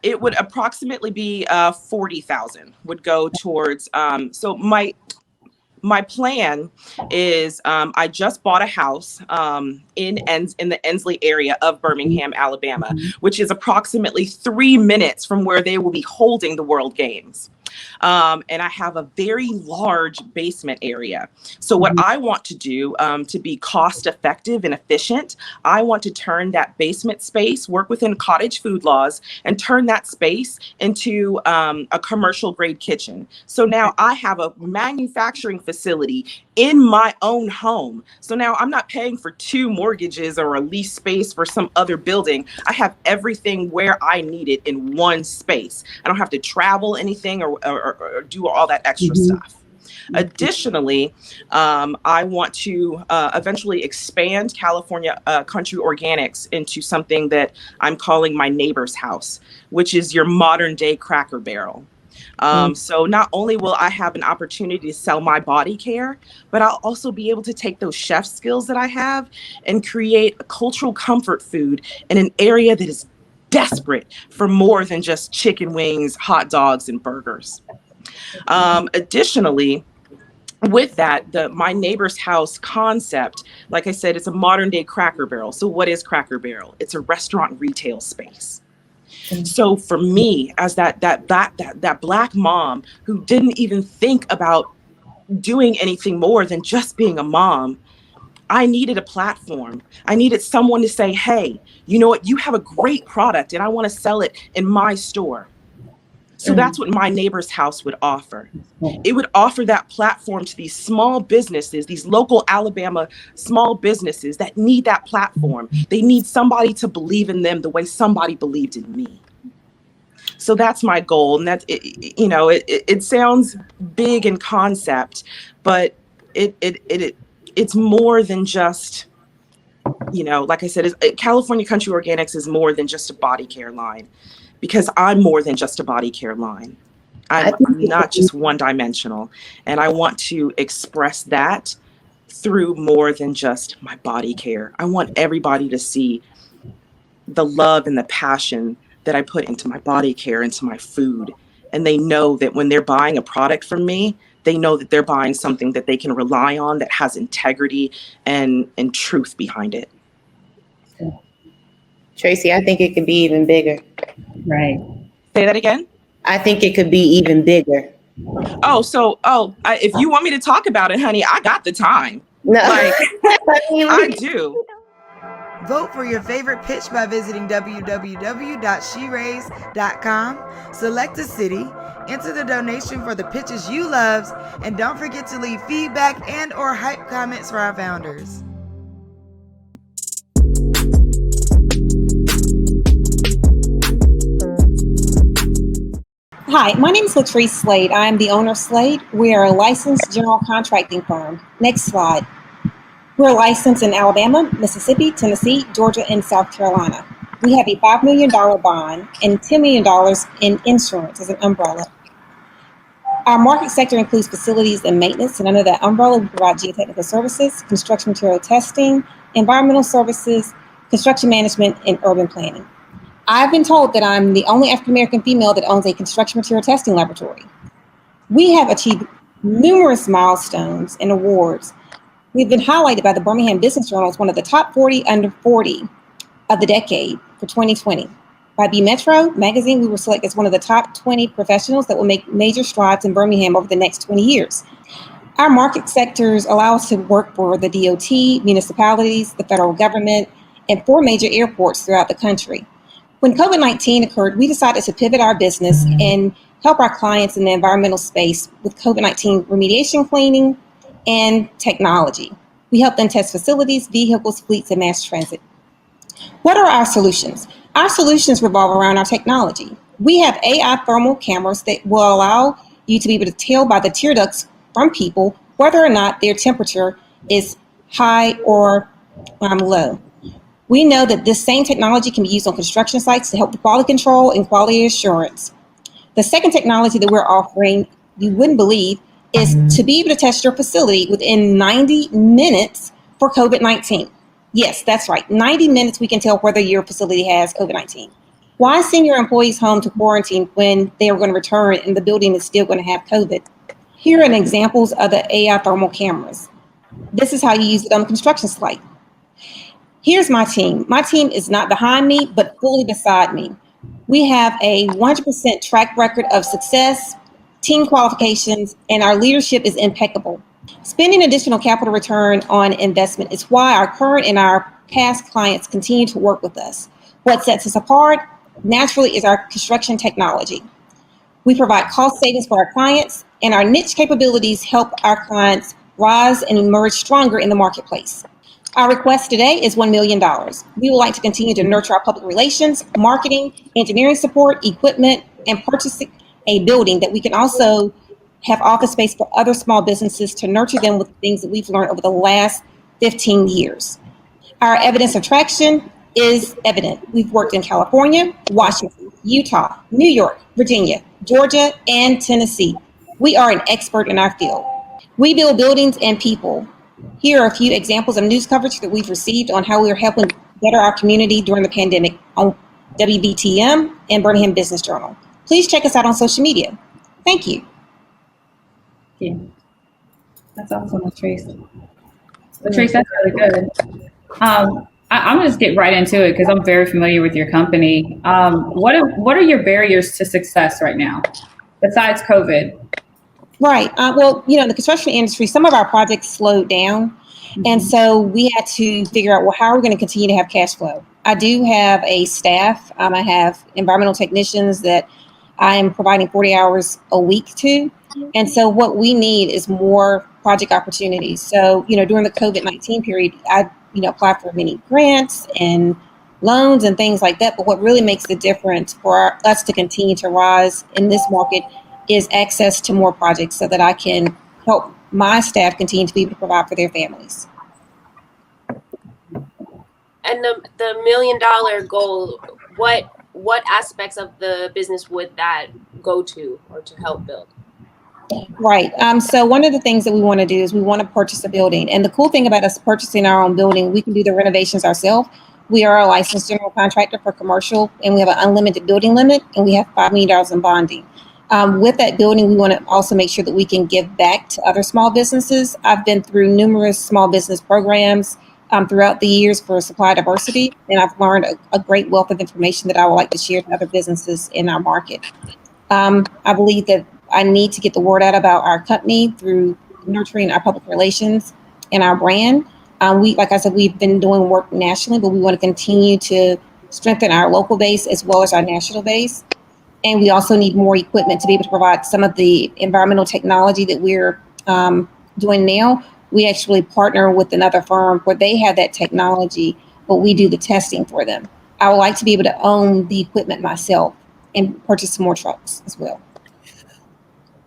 it would approximately be 40,000 would go towards. So my plan is I just bought a house in the Ensley area of Birmingham, Alabama, which is approximately 3 minutes from where they will be holding the World Games. And I have a very large basement area. So what I want to do to be cost effective and efficient, I want to turn that basement space, work within cottage food laws, and turn that space into a commercial grade kitchen. So now I have a manufacturing facility in my own home. So now I'm not paying for 2 mortgages or a lease space for some other building. I have everything where I need it in one space. I don't have to travel anything or do all that extra stuff. Additionally, I want to eventually expand California Country Organics into something that I'm calling my neighbor's house, which is your modern day Cracker Barrel. So not only will I have an opportunity to sell my body care, but I'll also be able to take those chef skills that I have and create a cultural comfort food in an area that is desperate for more than just chicken wings, hot dogs, and burgers. Additionally, with that, my neighbor's house concept, like I said, it's a modern day Cracker Barrel. So what is Cracker Barrel? It's a restaurant retail space. So for me, as that Black mom who didn't even think about doing anything more than just being a mom, I needed a platform. I needed someone to say, hey, you know what? You have a great product and I want to sell it in my store. So that's what my neighbor's house would offer. It would offer that platform to these small businesses, these local Alabama small businesses that need that platform. They need somebody to believe in them the way somebody believed in me. So that's my goal. And that's, you know, it sounds big in concept, but it's more than just, like I said, California Country Organics is more than just a body care line, because I'm more than just a body care line. I'm not just one dimensional, and I want to express that through more than just my body care. I want everybody to see the love and the passion that I put into my body care, into my food. And they know that when they're buying a product from me, they know that they're buying something that they can rely on, that has integrity and truth behind it. Tracy, I think it could be even bigger. Right. Say that again? I think it could be even bigger. If you want me to talk about it, honey, I got the time. No. I do. Vote for your favorite pitch by visiting www.sheraise.com. Select a city, enter the donation for the pitches you love, and don't forget to leave feedback and or hype comments for our founders. Hi, my name is Latrice Slade. I am the owner of Slade. We are a licensed general contracting firm. Next slide. We're licensed in Alabama, Mississippi, Tennessee, Georgia, and South Carolina. We have a $5 million bond and $10 million in insurance as an umbrella. Our market sector includes facilities and maintenance, and under that umbrella, we provide geotechnical services, construction material testing, environmental services, construction management, and urban planning. I've been told that I'm the only African-American female that owns a construction material testing laboratory. We have achieved numerous milestones and awards. We've been highlighted by the Birmingham Business Journal as one of the top 40 under 40 of the decade for 2020. By B Metro magazine, we were selected as one of the top 20 professionals that will make major strides in Birmingham over the next 20 years. Our market sectors allow us to work for the DOT, municipalities, the federal government, and 4 major airports throughout the country. When COVID-19 occurred, we decided to pivot our business and help our clients in the environmental space with COVID-19 remediation cleaning and technology. We help them test facilities, vehicles, fleets, and mass transit. What are our solutions? Our solutions revolve around our technology. We have AI thermal cameras that will allow you to be able to tell by the tear ducts from people whether or not their temperature is high or low. We know that this same technology can be used on construction sites to help with quality control and quality assurance. The second technology that we're offering, you wouldn't believe, is to be able to test your facility within 90 minutes for COVID-19. Yes, that's right. 90 minutes we can tell whether your facility has COVID-19. Why send your employees home to quarantine when they are going to return and the building is still going to have COVID? Here are examples of the AI thermal cameras. This is how you use it on the construction site. Here's my team. My team is not behind me, but fully beside me. We have a 100% track record of success, team qualifications, and our leadership is impeccable. Spending additional capital return on investment is why our current and our past clients continue to work with us. What sets us apart, naturally, is our construction technology. We provide cost savings for our clients, and our niche capabilities help our clients rise and emerge stronger in the marketplace. Our request today is $1 million. We would like to continue to nurture our public relations, marketing, engineering support, equipment, and purchasing a building that we can also have office space for other small businesses to nurture them with things that we've learned over the last 15 years. Our evidence of traction is evident. We've worked in California, Washington, Utah, New York, Virginia, Georgia, and Tennessee. We are an expert in our field. We build buildings and people. Here are a few examples of news coverage that we've received on how we are helping better our community during the pandemic on WBTM and Birmingham Business Journal. Please check us out on social media. Thank you. Yeah. That's awesome, Latrice. Latrice, that's really good. I'm gonna just get right into it because I'm very familiar with your company. What are your barriers to success right now, besides COVID? Right. Well, in the construction industry, some of our projects slowed down. And so we had to figure out, well, how are we going to continue to have cash flow? I do have a staff. I have environmental technicians that I am providing 40 hours a week to. And so what we need is more project opportunities. So, during the COVID-19 period, I, applied for many grants and loans and things like that. But what really makes the difference for us to continue to rise in this market is access to more projects so that I can help my staff continue to be able to provide for their families. And the $1 million goal, what aspects of the business would that go to or to help build? Right. So one of the things that we want to do is we want to purchase a building. And the cool thing about us purchasing our own building, we can do the renovations ourselves. We are a licensed general contractor for commercial, and we have an unlimited building limit, and we have $5 million in bonding. With that building, we want to also make sure that we can give back to other small businesses. I've been through numerous small business programs throughout the years for supply diversity, and I've learned a great wealth of information that I would like to share to other businesses in our market. I believe that I need to get the word out about our company through nurturing our public relations and our brand. Like I said, we've been doing work nationally, but we want to continue to strengthen our local base as well as our national base. And we also need more equipment to be able to provide some of the environmental technology that we're doing now. We actually partner with another firm where they have that technology, but we do the testing for them. I would like to be able to own the equipment myself and purchase some more trucks as well.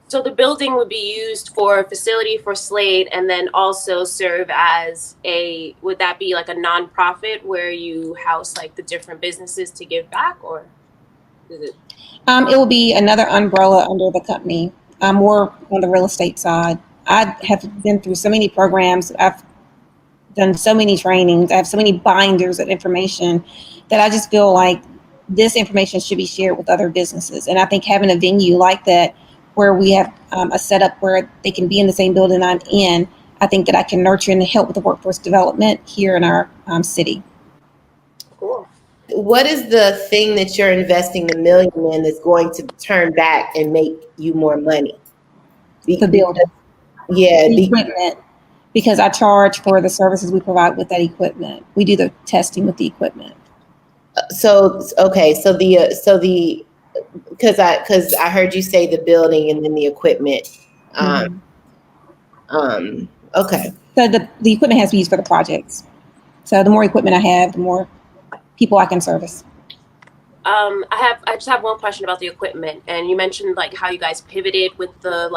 So the building would be used for a facility for Slade, and then also serve as would that be like a nonprofit where you house like the different businesses to give back, or is it? It will be another umbrella under the company, more on the real estate side. I have been through so many programs. I've done so many trainings. I have so many binders of information that I just feel like this information should be shared with other businesses. And I think having a venue like that, where we have a setup where they can be in the same building I'm in, I think that I can nurture and help with the workforce development here in our city. Cool. What is the thing that you're investing $1 million in that's going to turn back and make you more money? The building. Yeah. The equipment. Because I charge for the services we provide with that equipment. We do the testing with the equipment. Because I heard you say the building and then the equipment. Okay. So the equipment has to be used for the projects. So the more equipment I have, the more people I can service. I just have one question about the equipment, and you mentioned like how you guys pivoted with the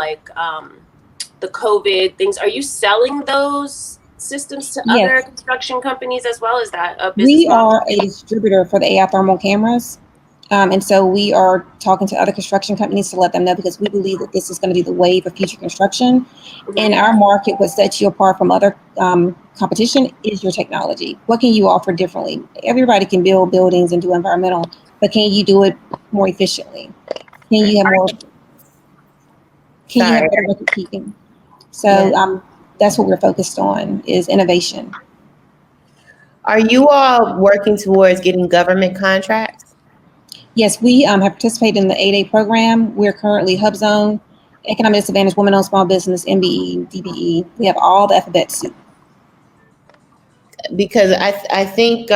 the COVID things. Are you selling those systems to other construction companies as well? Is that a business We model? are a distributor for the AI thermal cameras. And so we are talking to other construction companies to let them know, because we believe that this is going to be the wave of future construction. In our market, what sets you apart from other competition is your technology. What can you offer differently? Everybody can build buildings and do environmental, but can you do it more efficiently? Can you have more? Can you have better record keeping? So that's what we're focused on, is innovation. Are you all working towards getting government contracts? Yes, we have participated in the 8A program. We're currently HubZone, Economic Disadvantaged Women-Owned Small Business, MBE, DBE. We have all the alphabet soup. Because I think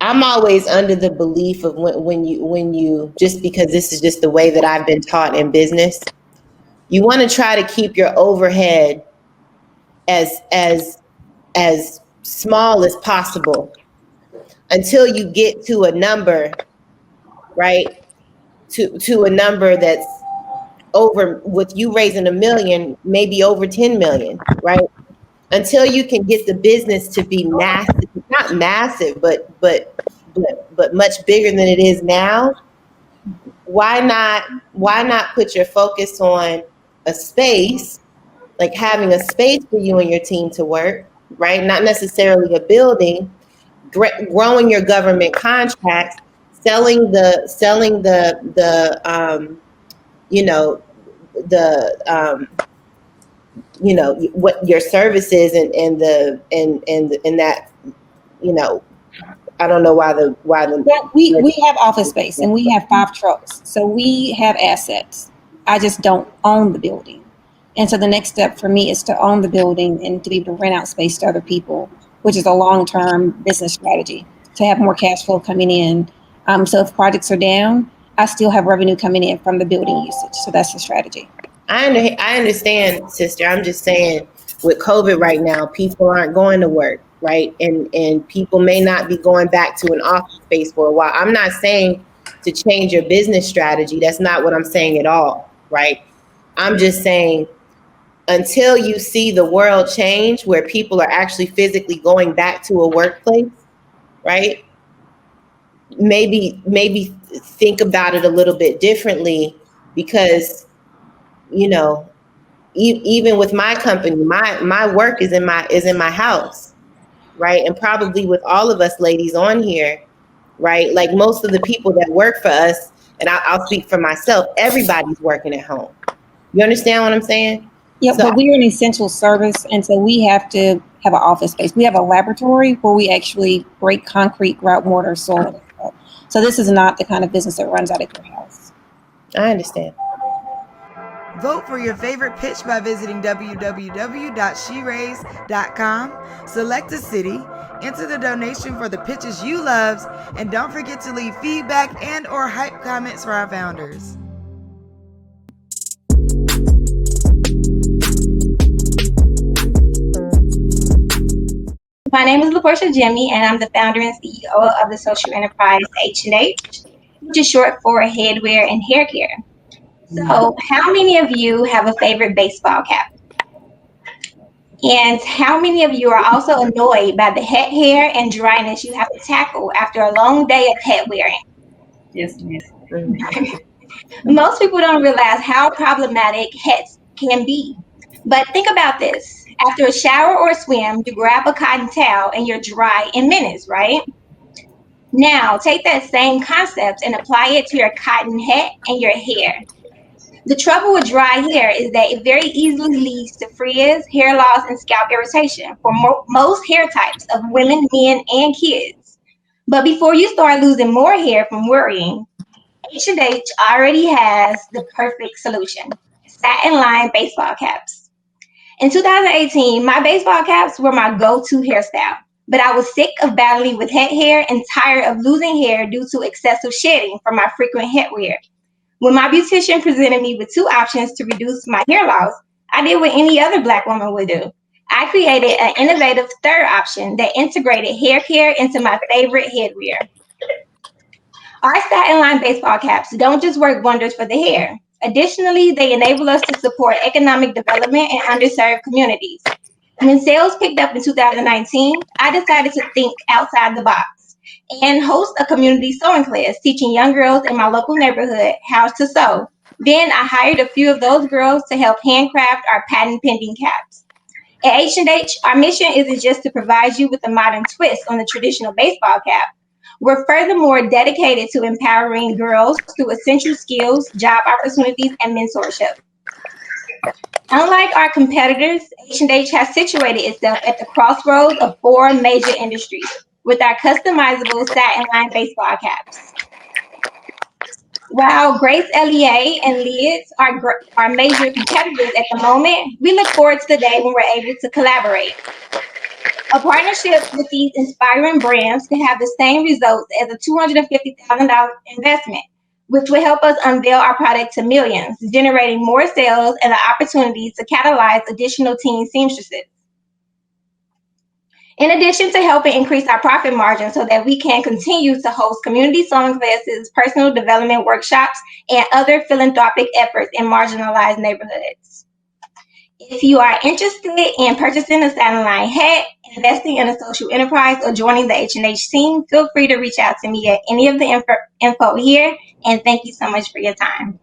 I'm always under the belief of when you just because this is just the way that I've been taught in business, you want to try to keep your overhead as small as possible until you get to a number, right? To a number that's over, with you raising $1 million, maybe over 10 million, right? Until you can get the business to be massive, not massive, but much bigger than it is now. Why not put your focus on a space, like having a space for you and your team to work, right? Not necessarily a building, growing your government contracts, selling the what your services and that, I don't know why we have office space and we have 5 trucks. So we have assets. I just don't own the building. And so the next step for me is to own the building and to be able to rent out space to other people, which is a long-term business strategy, to have more cash flow coming in. So if projects are down, I still have revenue coming in from the building usage. So that's the strategy. I understand, sister. I'm just saying, with COVID right now, people aren't going to work, right? And people may not be going back to an office space for a while. I'm not saying to change your business strategy. That's not what I'm saying at all, right? I'm just saying, until you see the world change where people are actually physically going back to a workplace, right? Maybe think about it a little bit differently, because, you know, even with my company, my work is in my house, right? And probably with all of us ladies on here, right? Like most of the people that work for us, and I'll speak for myself, everybody's working at home. You understand what I'm saying? Yeah, So, but we're an essential service, and so we have to have an office space. We have a laboratory where we actually break concrete, groundwater, soil. So this is not the kind of business that runs out of your house. I understand. Vote for your favorite pitch by visiting www.sheraise.com. Select a city, enter the donation for the pitches you love, and don't forget to leave feedback and or hype comments for our founders. My name is LaPortia Jimmy, and I'm the founder and CEO of the social enterprise H&H, which is short for headwear and hair care. So how many of you have a favorite baseball cap? And how many of you are also annoyed by the head hair and dryness you have to tackle after a long day of head wearing? Yes, ma'am. Most people don't realize how problematic heads can be. But think about this. After a shower or a swim, you grab a cotton towel and you're dry in minutes, right? Now, take that same concept and apply it to your cotton head and your hair. The trouble with dry hair is that it very easily leads to frizz, hair loss, and scalp irritation for most hair types of women, men, and kids. But before you start losing more hair from worrying, H&H already has the perfect solution: satin line baseball caps. In 2018, my baseball caps were my go-to hairstyle, but I was sick of battling with head hair and tired of losing hair due to excessive shedding from my frequent head wear. When my beautician presented me with two options to reduce my hair loss, I did what any other Black woman would do. I created an innovative third option that integrated hair care into my favorite headwear. Our satin line baseball caps don't just work wonders for the hair. Additionally, they enable us to support economic development in underserved communities. When sales picked up in 2019, I decided to think outside the box and host a community sewing class teaching young girls in my local neighborhood how to sew. Then I hired a few of those girls to help handcraft our patent pending caps. At H&H, our mission isn't just to provide you with a modern twist on the traditional baseball cap. We're furthermore dedicated to empowering girls through essential skills, job opportunities, and mentorship. Unlike our competitors, H&H has situated itself at the crossroads of four major industries with our customizable satin line baseball caps. While Grace LEA and Lids are major competitors at the moment, we look forward to the day when we're able to collaborate. A partnership with these inspiring brands can have the same results as a $250,000 investment, which will help us unveil our product to millions, generating more sales and the opportunities to catalyze additional teen seamstresses. In addition to helping increase our profit margin so that we can continue to host community sewing classes, personal development workshops, and other philanthropic efforts in marginalized neighborhoods. If you are interested in purchasing a satin line hat, investing in a social enterprise, or joining the H&H team, feel free to reach out to me at any of the info here. And thank you so much for your time.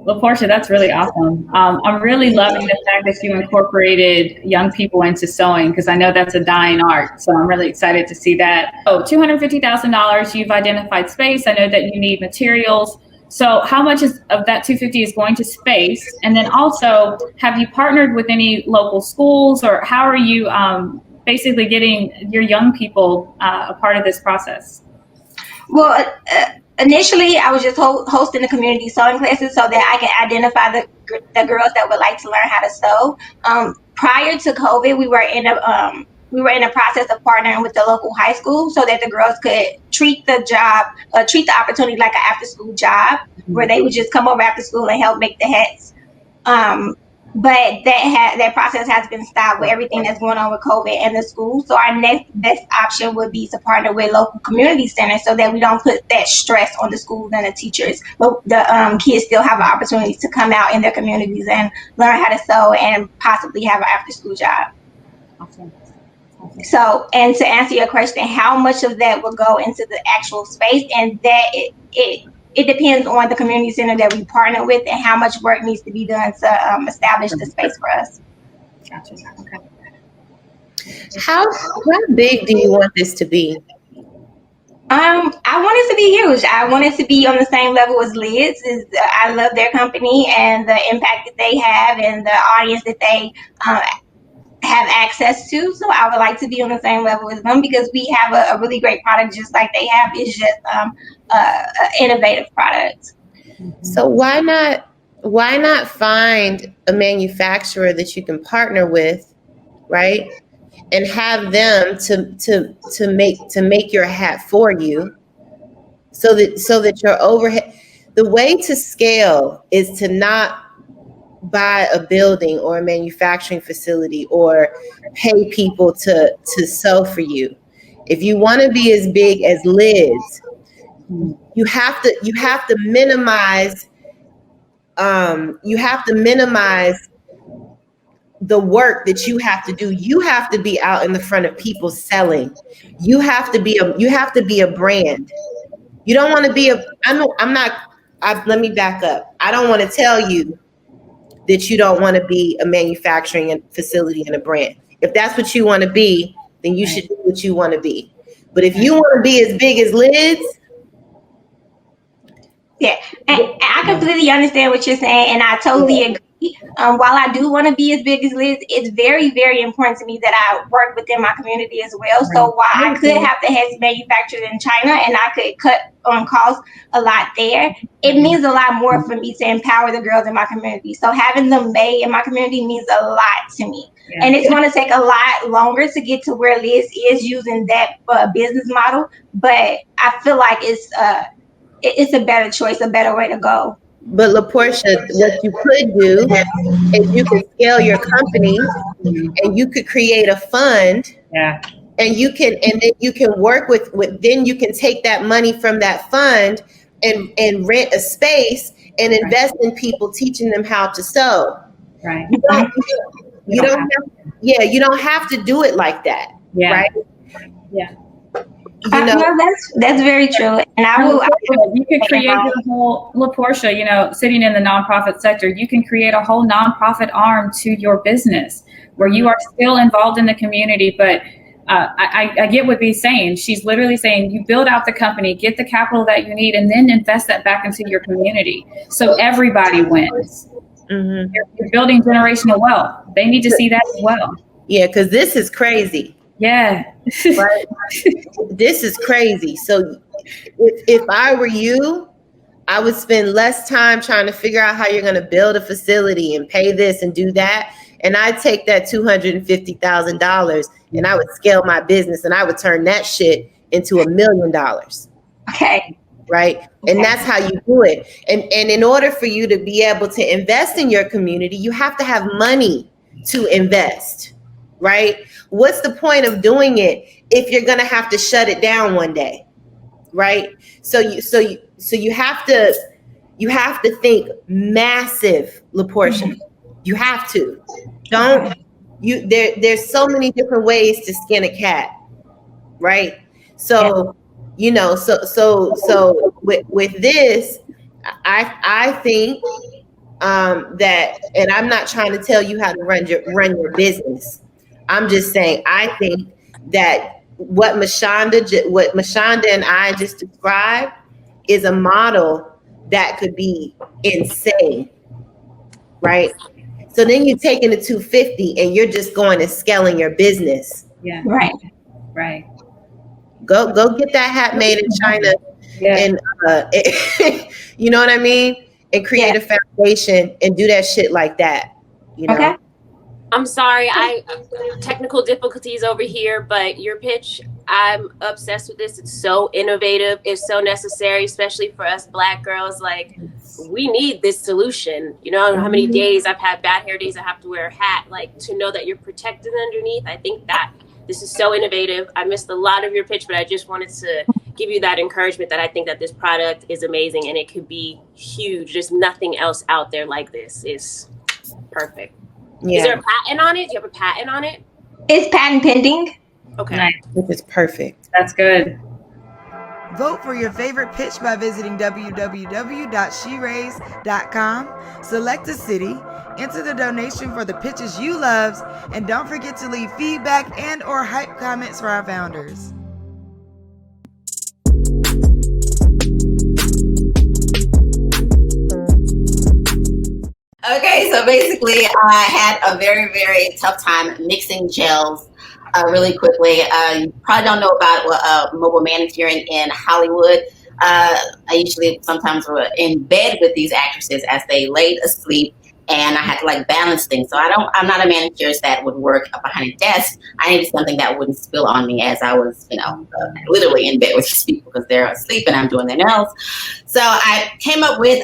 LaPortia, that's really awesome. I'm really loving the fact that you incorporated young people into sewing, because I know that's a dying art. So I'm really excited to see that. Oh, $250,000, you've identified space. I know that you need materials. So how much of that $250 is going to space? And then also, have you partnered with any local schools, or how are you basically getting your young people a part of this process? Well, initially, I was just hosting the community sewing classes so that I can identify the girls that would like to learn how to sew. Prior to COVID, we were in a process of partnering with the local high school so that the girls could treat the opportunity like an after-school job, where they would just come over after school and help make the hats. but that process has been stopped with everything that's going on with COVID and the school. So our next best option would be to partner with local community centers so that we don't put that stress on the schools and the teachers, but the kids still have an opportunity to come out in their communities and learn how to sew and possibly have an after-school job. Awesome. So, and to answer your question, how much of that will go into the actual space, and that it depends on the community center that we partner with and how much work needs to be done to establish the space for us. Gotcha. Okay. How big do you want this to be? I want it to be huge. I want it to be on the same level as Liz. I love their company and the impact that they have and the audience that they have access to. So I would like to be on the same level as them because we have a really great product just like they have. It's just an innovative product. So why not find a manufacturer that you can partner with, right? And have them to make your hat for you so that your overhead, the way to scale is to not buy a building or a manufacturing facility or pay people to sew for you. If you want to be as big as Liz, you have to minimize the work that you have to do. You have to be out in the front of people selling. You have to be a brand. You don't want to be let me back up. I don't want to tell you that you don't want to be a manufacturing facility and a brand. If that's what you want to be, then you should do what you want to be. But if you want to be as big as Liz, yeah, and I completely understand what you're saying, and I totally agree. While I do want to be as big as Liz, it's very, very important to me that I work within my community as well. So while I could have the heads manufactured in China and I could cut on costs a lot there, it means a lot more for me to empower the girls in my community. So having them made in my community means a lot to me. Yeah. And it's going to take a lot longer to get to where Liz is using that business model. But I feel like it's a better choice, a better way to go. But LaPortia, what you could do is you could scale your company and you could create a fund. Yeah. And then you can work with then you can take that money from that fund and rent a space and invest in people, teaching them how to sew. Right. You don't have to do it like that. Yeah. Right. Yeah. That's very true. And you could create a whole, LaPortia, sitting in the nonprofit sector, you can create a whole nonprofit arm to your business where you are still involved in the community. But I get what B's saying. She's literally saying you build out the company, get the capital that you need, and then invest that back into your community. So everybody wins. Mm-hmm. You're building generational wealth. They need to see that as well. Yeah, because this is crazy. Yeah. Right? This is crazy. So if I were you, I would spend less time trying to figure out how you're going to build a facility and pay this and do that. And I'd take that $250,000 and I would scale my business and I would turn that shit into $1 million. Okay. Right. And that's how you do it. And in order for you to be able to invest in your community, you have to have money to invest. Right. What's the point of doing it if you're going to have to shut it down one day? Right. So you have to think massive, LaPortia. You have to. There's so many different ways to skin a cat. Right. So, so with this, I think that, and I'm not trying to tell you how to run your business. I'm just saying, I think that what Mashonda and I just described is a model that could be insane, right? So then you're taking the 250 and you're just going and scaling your business. Yeah. Right. Go get that hat made in China. Yeah. And you know what I mean? And create a foundation and do that shit like that. Okay. I'm sorry, technical difficulties over here, but your pitch, I'm obsessed with this. It's so innovative. It's so necessary, especially for us Black girls. Like, we need this solution. You know how many days I've had bad hair days I have to wear a hat, like, to know that you're protected underneath. I think that this is so innovative. I missed a lot of your pitch, but I just wanted to give you that encouragement that I think that this product is amazing and it could be huge. There's nothing else out there like this. It's perfect. Yeah. Is there a patent on it? Do you have a patent on it? It's patent pending. Okay. Nice. It's perfect. That's good. Vote for your favorite pitch by visiting www.sheraise.com. Select a city, enter the donation for the pitches you loved, and don't forget to leave feedback and or hype comments for our founders. Okay, so basically I had a very, very tough time mixing gels really quickly. You probably don't know about mobile manicure in Hollywood. I usually sometimes were in bed with these actresses as they laid asleep, and I had to like balance things. So I'm not a manicurist that would work behind a desk. I needed something that wouldn't spill on me as I was, literally in bed with these people because they're asleep and I'm doing their nails. So I came up with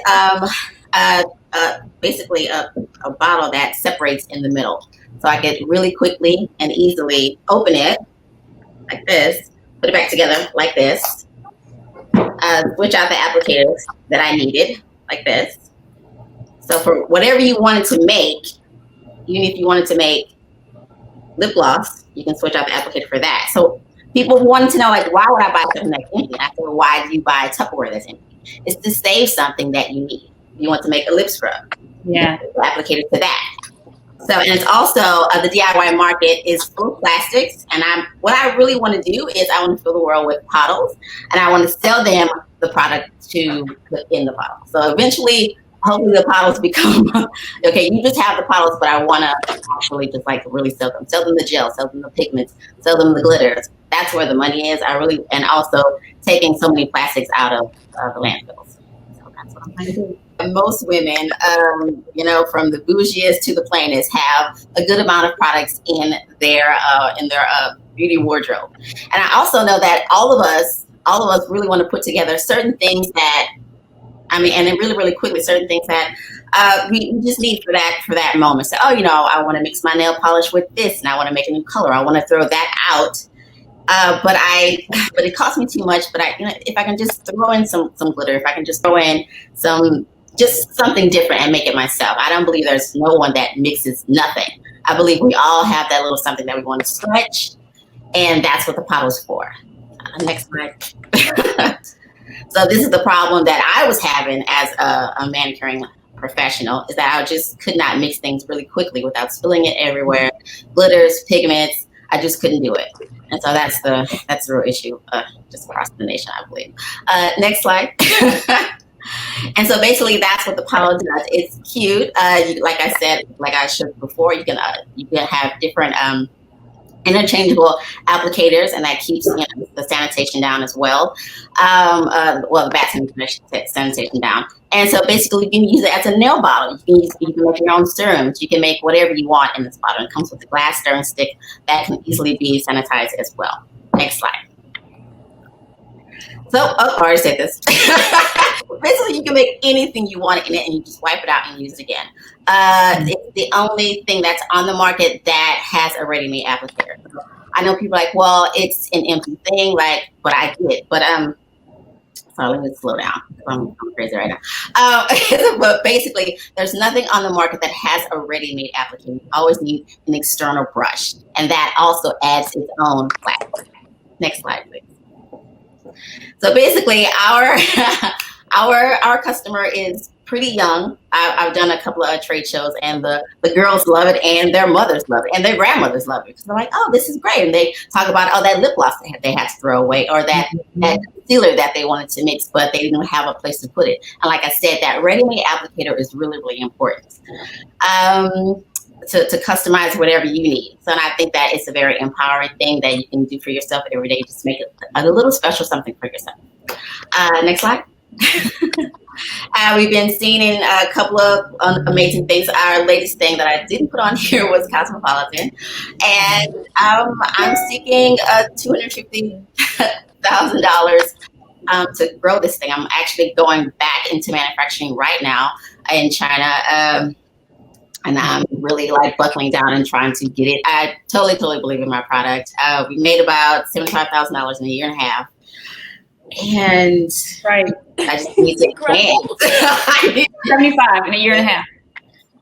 basically a bottle that separates in the middle. So I could really quickly and easily open it like this, put it back together like this, switch out the applicators that I needed like this. So for whatever you wanted to make, even if you wanted to make lip gloss, you can switch out the applicator for that. So people wanted to know, like, why would I buy something that's empty? I said, well, why do you buy Tupperware that's empty? It's to save something that you need. You want to make a lip scrub. Yeah. Applicator to that. So, and it's also the DIY market is full of plastics, and what I really want to do is I want to fill the world with bottles, and I want to sell them the product to put in the bottle. So eventually, hopefully, the bottles become okay. You just have the bottles, but I want to actually just like really sell them the gel, sell them the pigments, sell them the glitters. That's where the money is. And also taking so many plastics out of the landfills. So that's what I'm trying to do. Most women, from the bougiest to the plainest, have a good amount of products in their beauty wardrobe. And I also know that all of us really want to put together certain things that, and then really, really quickly, certain things that we just need for that moment. So, I want to mix my nail polish with this, and I want to make a new color. I want to throw that out. But it costs me too much. But if I can just throw in some glitter, if I can just throw in just something different and make it myself. I don't believe there's no one that mixes nothing. I believe we all have that little something that we want to stretch, and that's what the bottle's for. Next slide. So this is the problem that I was having as a manicuring professional, is that I just could not mix things really quickly without spilling it everywhere. Glitters, pigments, I just couldn't do it. And so that's the real issue, just procrastination, I believe. Next slide. And so basically that's what the Puddle does. It's cute. Like I said, like I showed before, you can have different interchangeable applicators, and that keeps the sanitation down as well. The bath sanitation down. And so basically you can use it as a nail bottle. You can make your own serums. You can make whatever you want in this bottle. It comes with a glass stirring stick that can easily be sanitized as well. Next slide. So, I already said this. Basically, you can make anything you want in it, and you just wipe it out and use it again. It's the only thing that's on the market that has a ready-made applicator. I know people are like, well, it's an empty thing, but I get it. But sorry, let me slow down. I'm crazy right now. But basically, there's nothing on the market that has a ready-made applicator. You always need an external brush, and that also adds its own plastic. Next slide, please. So basically, our customer is pretty young. I've done a couple of trade shows, and the girls love it, and their mothers love it, and their grandmothers love it, because they're like, oh, this is great. And they talk about, that lip gloss they had to throw away, or that concealer that they wanted to mix, but they didn't have a place to put it. And like I said, that ready-made applicator is really, really important. To customize whatever you need. So, and I think that it's a very empowering thing that you can do for yourself every day. Just make it a little special something for yourself. Next slide. We've been seeing in a couple of amazing things. Our latest thing that I didn't put on here was Cosmopolitan. And I'm seeking $250,000 to grow this thing. I'm actually going back into manufacturing right now in China. And I'm really like buckling down and trying to get it. I totally believe in my product. We made about $75,000 in a year and a half. And right, I just need to expand. 75 in a year and a half.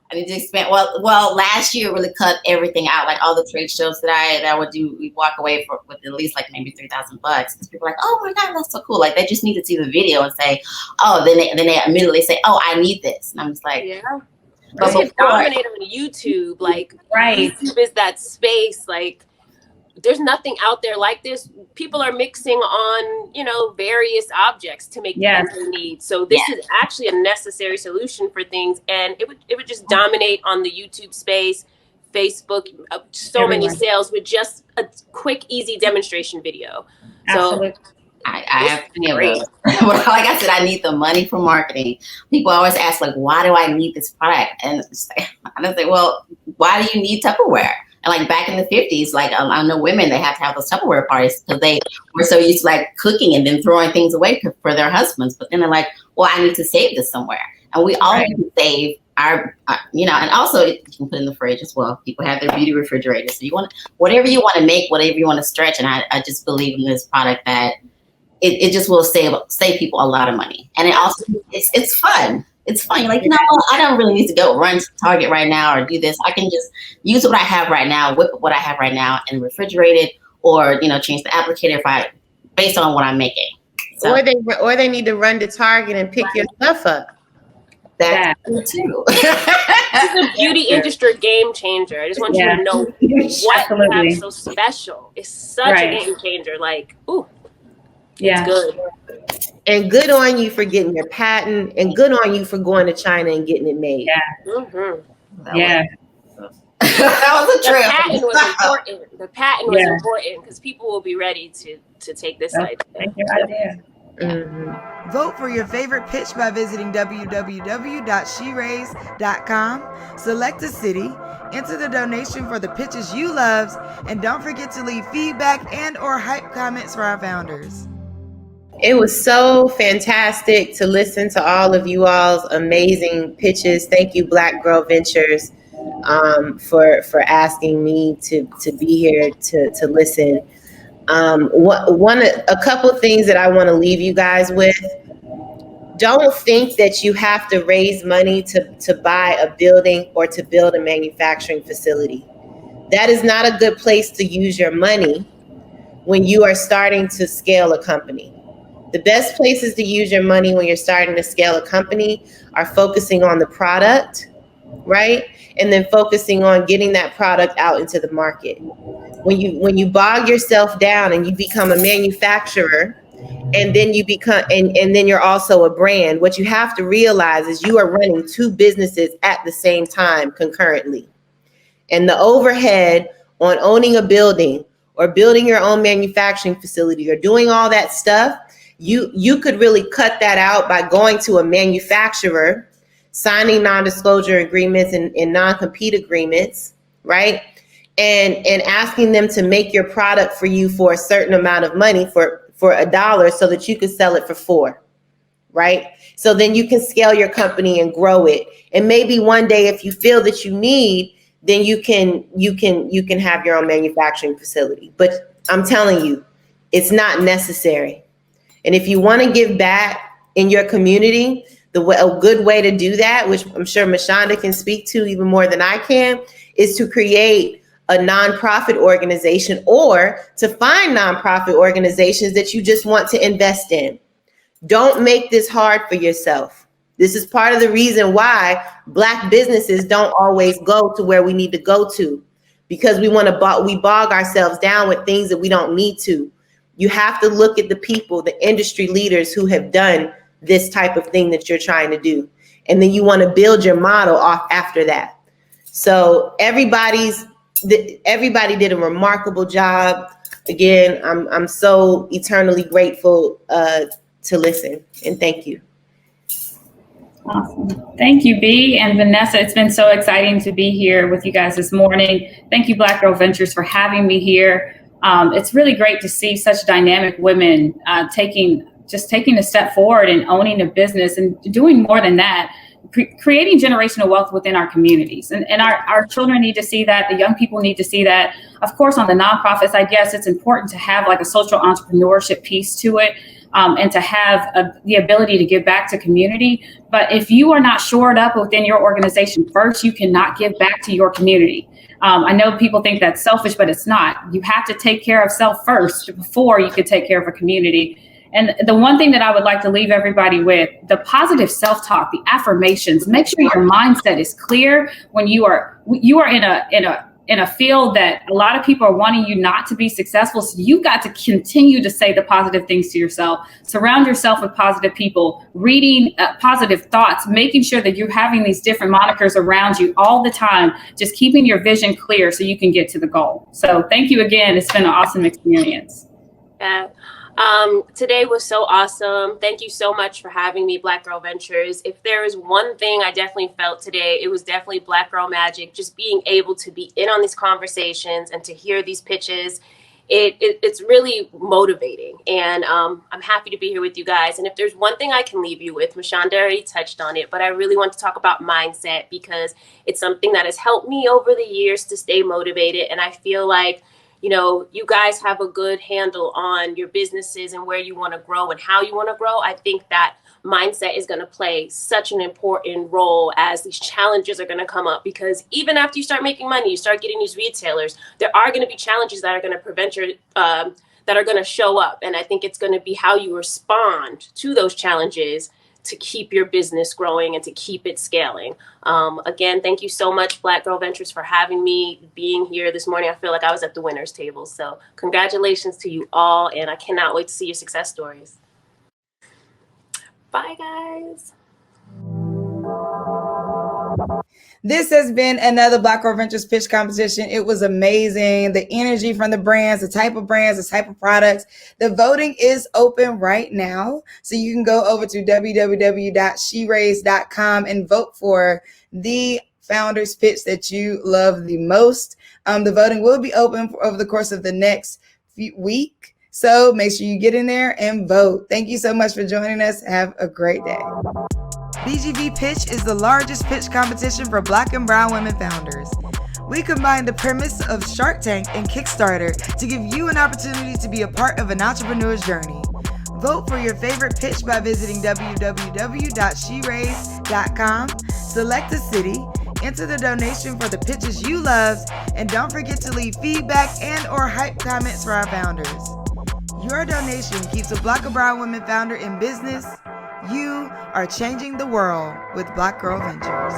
I need to expand. Well, last year really cut everything out. Like all the trade shows that I would do, we walk away with at least like maybe $3,000 because people are like, oh my God, that's so cool. Like they just need to see the video and say, oh, then they immediately say, oh, I need this. And I'm just like, yeah. But it's dominated on YouTube. Like YouTube is that space. Like there's nothing out there like this. People are mixing on, various objects to make what they need. So this is actually a necessary solution for things. And it would just dominate on the YouTube space, Facebook, so many sales with just a quick, easy demonstration video. Absolutely. So I have plenty of those. Like I said, I need the money for marketing. People always ask, like, why do I need this product? And I say, well, why do you need Tupperware? And like back in the 50s, like I know women, they have to have those Tupperware parties because they were so used to like cooking and then throwing things away for their husbands. But then they're like, well, I need to save this somewhere. And we all need to save our, and also you can put in the fridge as well. People have their beauty refrigerators. So you want whatever you want to make, whatever you want to stretch. And I just believe in this product that it just will save people a lot of money. And it also, it's fun. It's fun. You're like, I don't really need to go run to Target right now or do this. I can just use what I have right now, whip what I have right now and refrigerate it or, change the applicator based on what I'm making. So, or they need to run to Target and pick your stuff up. That's too. This is a beauty industry game changer. I just want you to know what you have so special. It's such a game changer. Like, ooh, it's good. And good on you for getting your patent, and good on you for going to China and getting it made. Yeah. That was a trip. The patent was important. The patent was important because people will be ready to take this idea. Take your idea. Vote for your favorite pitch by visiting www.sheraise.com. Select a city, enter the donation for the pitches you love, and don't forget to leave feedback and or hype comments for our founders. It was so fantastic to listen to all of you all's amazing pitches. Thank you, Black Girl Ventures, for asking me to be here to listen. A couple of things that I want to leave you guys with. Don't think that you have to raise money to buy a building or to build a manufacturing facility. That is not a good place to use your money when you are starting to scale a company. The best places to use your money when you're starting to scale a company are focusing on the product, right? And then focusing on getting that product out into the market. When you bog yourself down and you become a manufacturer, and then you become and then you're also a brand, what you have to realize is you are running two businesses at the same time concurrently. And the overhead on owning a building or building your own manufacturing facility or doing all that stuff, you could really cut that out by going to a manufacturer, signing non-disclosure agreements and non-compete agreements, right? And asking them to make your product for you for a certain amount of money for $1 so that you could sell it for $4, right? So then you can scale your company and grow it. And maybe one day if you feel that you need, then you can have your own manufacturing facility. But I'm telling you, it's not necessary. And if you want to give back in your community, a good way to do that, which I'm sure Mashonda can speak to even more than I can, is to create a nonprofit organization or to find nonprofit organizations that you just want to invest in. Don't make this hard for yourself. This is part of the reason why Black businesses don't always go to where we need to go to, because we bog ourselves down with things that we don't need to. You have to look at the people, the industry leaders who have done this type of thing that you're trying to do. And then you want to build your model off after that. So everybody did a remarkable job. Again, I'm so eternally grateful listen. And thank you. Awesome. Thank you, B and Vanessa. It's been so exciting to be here with you guys this morning. Thank you, Black Girl Ventures, for having me here. It's really great to see such dynamic women taking a step forward and owning a business and doing more than that, creating generational wealth within our communities. And our children need to see that. The young people need to see that. Of course, on the nonprofits, I guess it's important to have like a social entrepreneurship piece to it. And to have the ability to give back to community. But if you are not shored up within your organization first, you cannot give back to your community. I know people think that's selfish, but it's not. You have to take care of self first before you can take care of a community. And the one thing that I would like to leave everybody with, the positive self-talk, the affirmations, make sure your mindset is clear when you are in a field that a lot of people are wanting you not to be successful. So you've got to continue to say the positive things to yourself. Surround yourself with positive people, reading positive thoughts, making sure that you're having these different monikers around you all the time, just keeping your vision clear so you can get to the goal. So thank you again. It's been an awesome experience. Yeah. Today was so awesome. Thank you so much for having me, Black Girl Ventures. If there is one thing I definitely felt today, it was definitely Black Girl Magic. Just being able to be in on these conversations and to hear these pitches, it's really motivating. And I'm happy to be here with you guys. And if there's one thing I can leave you with, Mashonda already touched on it, but I really want to talk about mindset because it's something that has helped me over the years to stay motivated. And I feel like you guys have a good handle on your businesses and where you want to grow and how you want to grow. I think that mindset is going to play such an important role as these challenges are going to come up, because even after you start making money, you start getting these retailers, there are going to be challenges that are going to prevent your, that are going to show up. And I think it's going to be how you respond to those challenges to keep your business growing and to keep it scaling. Again, thank you so much, Black Girl Ventures, for having me, being here this morning. I feel like I was at the winner's table. So congratulations to you all. And I cannot wait to see your success stories. Bye, guys. This has been another Black Girl Ventures pitch competition. It was amazing. The energy from the brands, the type of products. The voting is open right now. So you can go over to www.sheraise.com and vote for the founder's pitch that you love the most. The voting will be open over the course of the next week. So make sure you get in there and vote. Thank you so much for joining us. Have a great day. BGV Pitch is the largest pitch competition for Black and brown women founders. We combine the premise of Shark Tank and Kickstarter to give you an opportunity to be a part of an entrepreneur's journey. Vote for your favorite pitch by visiting www.sheraise.com, select a city, enter the donation for the pitches you love, and don't forget to leave feedback and or hype comments for our founders. Your donation keeps a Black and brown women founder in business. You are changing the world with Black Girl Ventures.